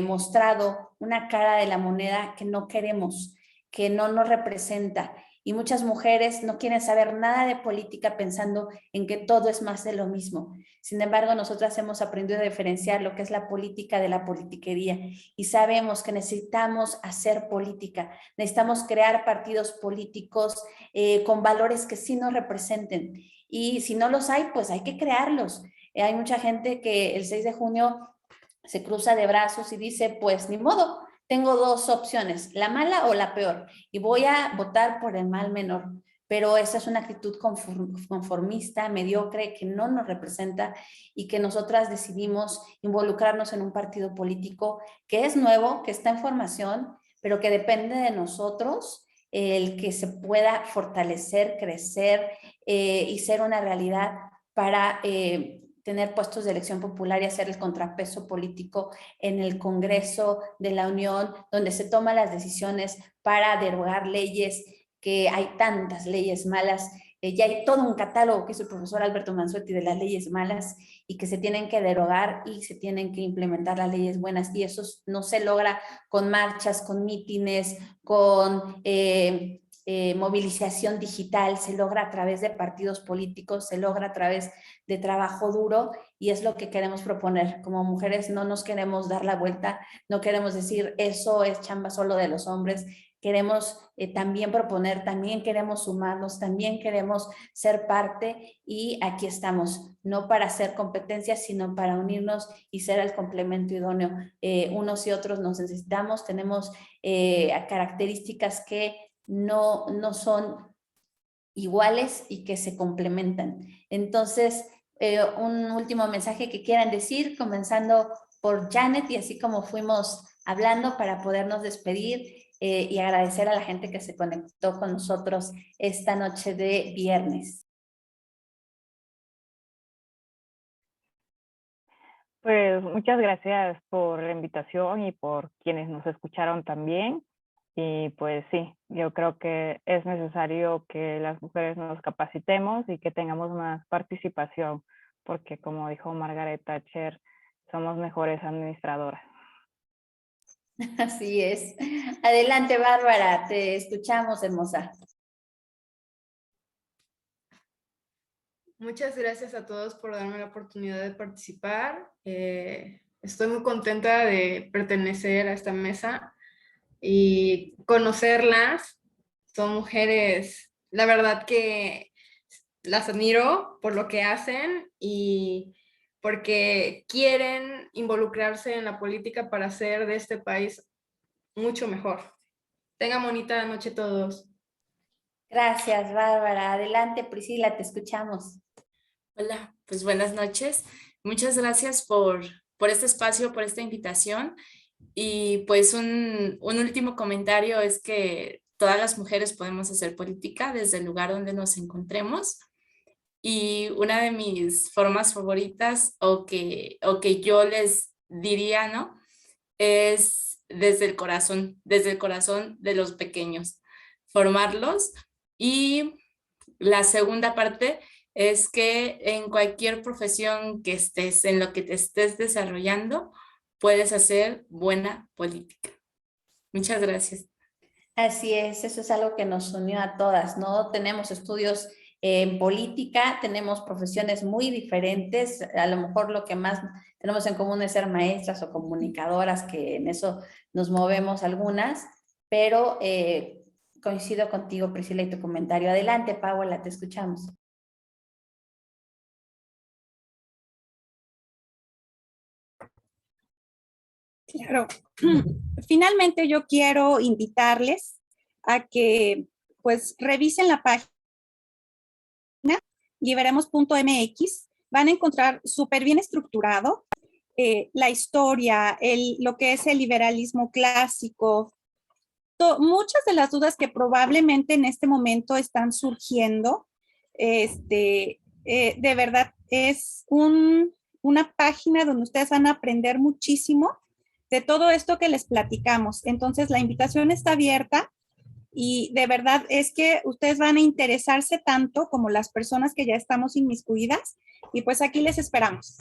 S1: mostrado una cara de la moneda que no queremos, que no nos representa. Y muchas mujeres no quieren saber nada de política pensando en que todo es más de lo mismo. Sin embargo, nosotras hemos aprendido a diferenciar lo que es la política de la politiquería y sabemos que necesitamos hacer política, necesitamos crear partidos políticos con valores que sí nos representen. Y si no los hay, pues hay que crearlos. Hay mucha gente que el 6 de junio se cruza de brazos y dice, pues ni modo, tengo dos opciones, la mala o la peor, y voy a votar por el mal menor. Pero esa es una actitud conformista, mediocre, que no nos representa y que nosotras decidimos involucrarnos en un partido político que es nuevo, que está en formación, pero que depende de nosotros el que se pueda fortalecer, crecer y ser una realidad para tener puestos de elección popular y hacer el contrapeso político en el Congreso de la Unión, donde se toman las decisiones para derogar leyes, que hay tantas leyes malas. Ya hay todo un catálogo que hizo el profesor Alberto Mansuetti de las leyes malas y que se tienen que derogar y se tienen que implementar las leyes buenas, y eso no se logra con marchas, con mítines, con movilización digital, se logra a través de partidos políticos, se logra a través de trabajo duro, y es lo que queremos proponer. Como mujeres no nos queremos dar la vuelta, no queremos decir eso es chamba solo de los hombres. Queremos también proponer, también queremos sumarnos, también queremos ser parte, y aquí estamos, no para hacer competencia, sino para unirnos y ser el complemento idóneo. Unos y otros nos necesitamos, tenemos características que no son iguales y que se complementan. Entonces, un último mensaje que quieran decir, comenzando por Janet, y así como fuimos hablando para podernos despedir. Y agradecer a la gente que se conectó con nosotros esta noche de viernes.
S4: Pues muchas gracias por la invitación y por quienes nos escucharon también. Y pues sí, yo creo que es necesario que las mujeres nos capacitemos y que tengamos más participación, porque como dijo Margaret Thatcher, somos mejores administradoras.
S1: Así es. Adelante, Bárbara, te escuchamos, hermosa.
S3: Muchas gracias a todos por darme la oportunidad de participar. Estoy muy contenta de pertenecer a esta mesa y conocerlas. Son mujeres, la verdad que las admiro por lo que hacen y porque quieren involucrarse en la política para hacer de este país mucho mejor. Tengan bonita noche todos.
S1: Gracias, Bárbara. Adelante, Priscila, te escuchamos.
S2: Hola, pues buenas noches. Muchas gracias por este espacio, por esta invitación. Y pues un último comentario es que todas las mujeres podemos hacer política desde el lugar donde nos encontremos. Y una de mis formas favoritas o que yo les diría, ¿no? Es desde el corazón de los pequeños, formarlos. Y la segunda parte es que en cualquier profesión que estés, en lo que te estés desarrollando, puedes hacer buena política. Muchas gracias.
S1: Así es, eso es algo que nos unió a todas, ¿no? Tenemos estudios en política, tenemos profesiones muy diferentes, a lo mejor lo que más tenemos en común es ser maestras o comunicadoras, que en eso nos movemos algunas, pero coincido contigo, Priscila, y tu comentario. Adelante, Paola, te escuchamos.
S5: Claro. Finalmente yo quiero invitarles a que pues revisen la página liberemos.mx. Van a encontrar súper bien estructurado la historia, lo que es el liberalismo clásico, muchas de las dudas que probablemente en este momento están surgiendo. De verdad es una página donde ustedes van a aprender muchísimo de todo esto que les platicamos. Entonces la invitación está abierta y de verdad es que ustedes van a interesarse tanto como las personas que ya estamos inmiscuidas, y pues aquí les esperamos.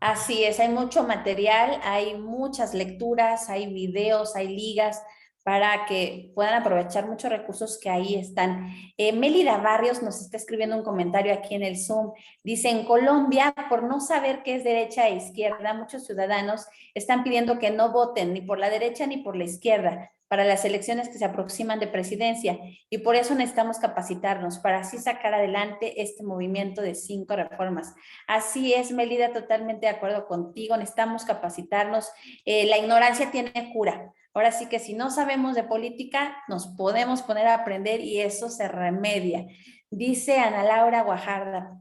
S1: Así es, hay mucho material, hay muchas lecturas, hay videos, hay ligas para que puedan aprovechar muchos recursos que ahí están. Mélida Barrios nos está escribiendo un comentario aquí en el Zoom. Dice, en Colombia, por no saber qué es derecha e izquierda, muchos ciudadanos están pidiendo que no voten ni por la derecha ni por la izquierda para las elecciones que se aproximan de presidencia, y por eso necesitamos capacitarnos para así sacar adelante este movimiento de 5 reformas. Así es, Mélida, totalmente de acuerdo contigo, necesitamos capacitarnos. La ignorancia tiene cura. Ahora sí que si no sabemos de política, nos podemos poner a aprender y eso se remedia. Dice Ana Laura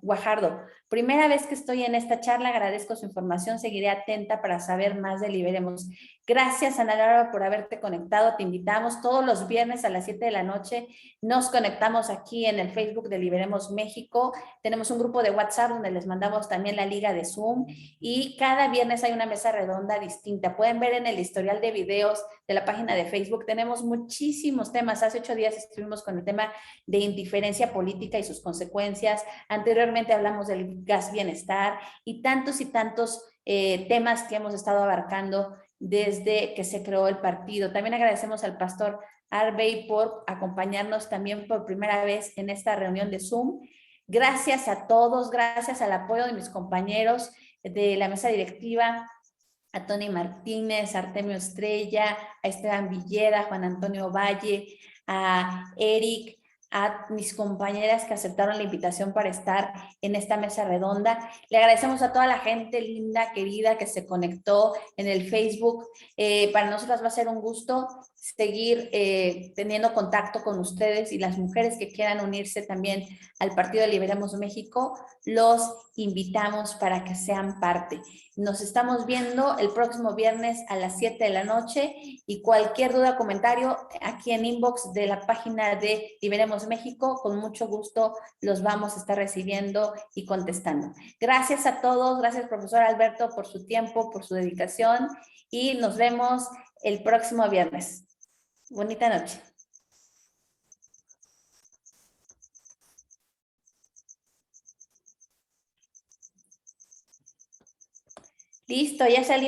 S1: Guajardo, primera vez que estoy en esta charla, agradezco su información, seguiré atenta para saber más de Liberemos. Gracias, Ana Laura, por haberte conectado. Te invitamos todos los viernes a las 7 de la noche. Nos conectamos aquí en el Facebook de Liberemos México. Tenemos un grupo de WhatsApp donde les mandamos también la liga de Zoom y cada viernes hay una mesa redonda distinta. Pueden ver en el historial de videos de la página de Facebook. Tenemos muchísimos temas. Hace 8 días estuvimos con el tema de indiferencia política y sus consecuencias. Anteriormente hablamos del gas bienestar y tantos temas que hemos estado abarcando desde que se creó el partido. También agradecemos al pastor Arbey por acompañarnos también por primera vez en esta reunión de Zoom. Gracias a todos, gracias al apoyo de mis compañeros de la mesa directiva, a Tony Martínez, a Artemio Estrella, a Esteban Villeda, Juan Antonio Valle, a Eric, a mis compañeras que aceptaron la invitación para estar en esta mesa redonda. Le agradecemos a toda la gente linda, querida, que se conectó en el Facebook. Para nosotras va a ser un gusto seguir teniendo contacto con ustedes y las mujeres que quieran unirse también al Partido Liberemos México, los invitamos para que sean parte. Nos estamos viendo el próximo viernes a las 7 de la noche y cualquier duda o comentario aquí en inbox de la página de Liberemos México, con mucho gusto los vamos a estar recibiendo y contestando. Gracias a todos, gracias profesor Alberto por su tiempo, por su dedicación y nos vemos el próximo viernes. Bonita noche. Listo, ya salimos.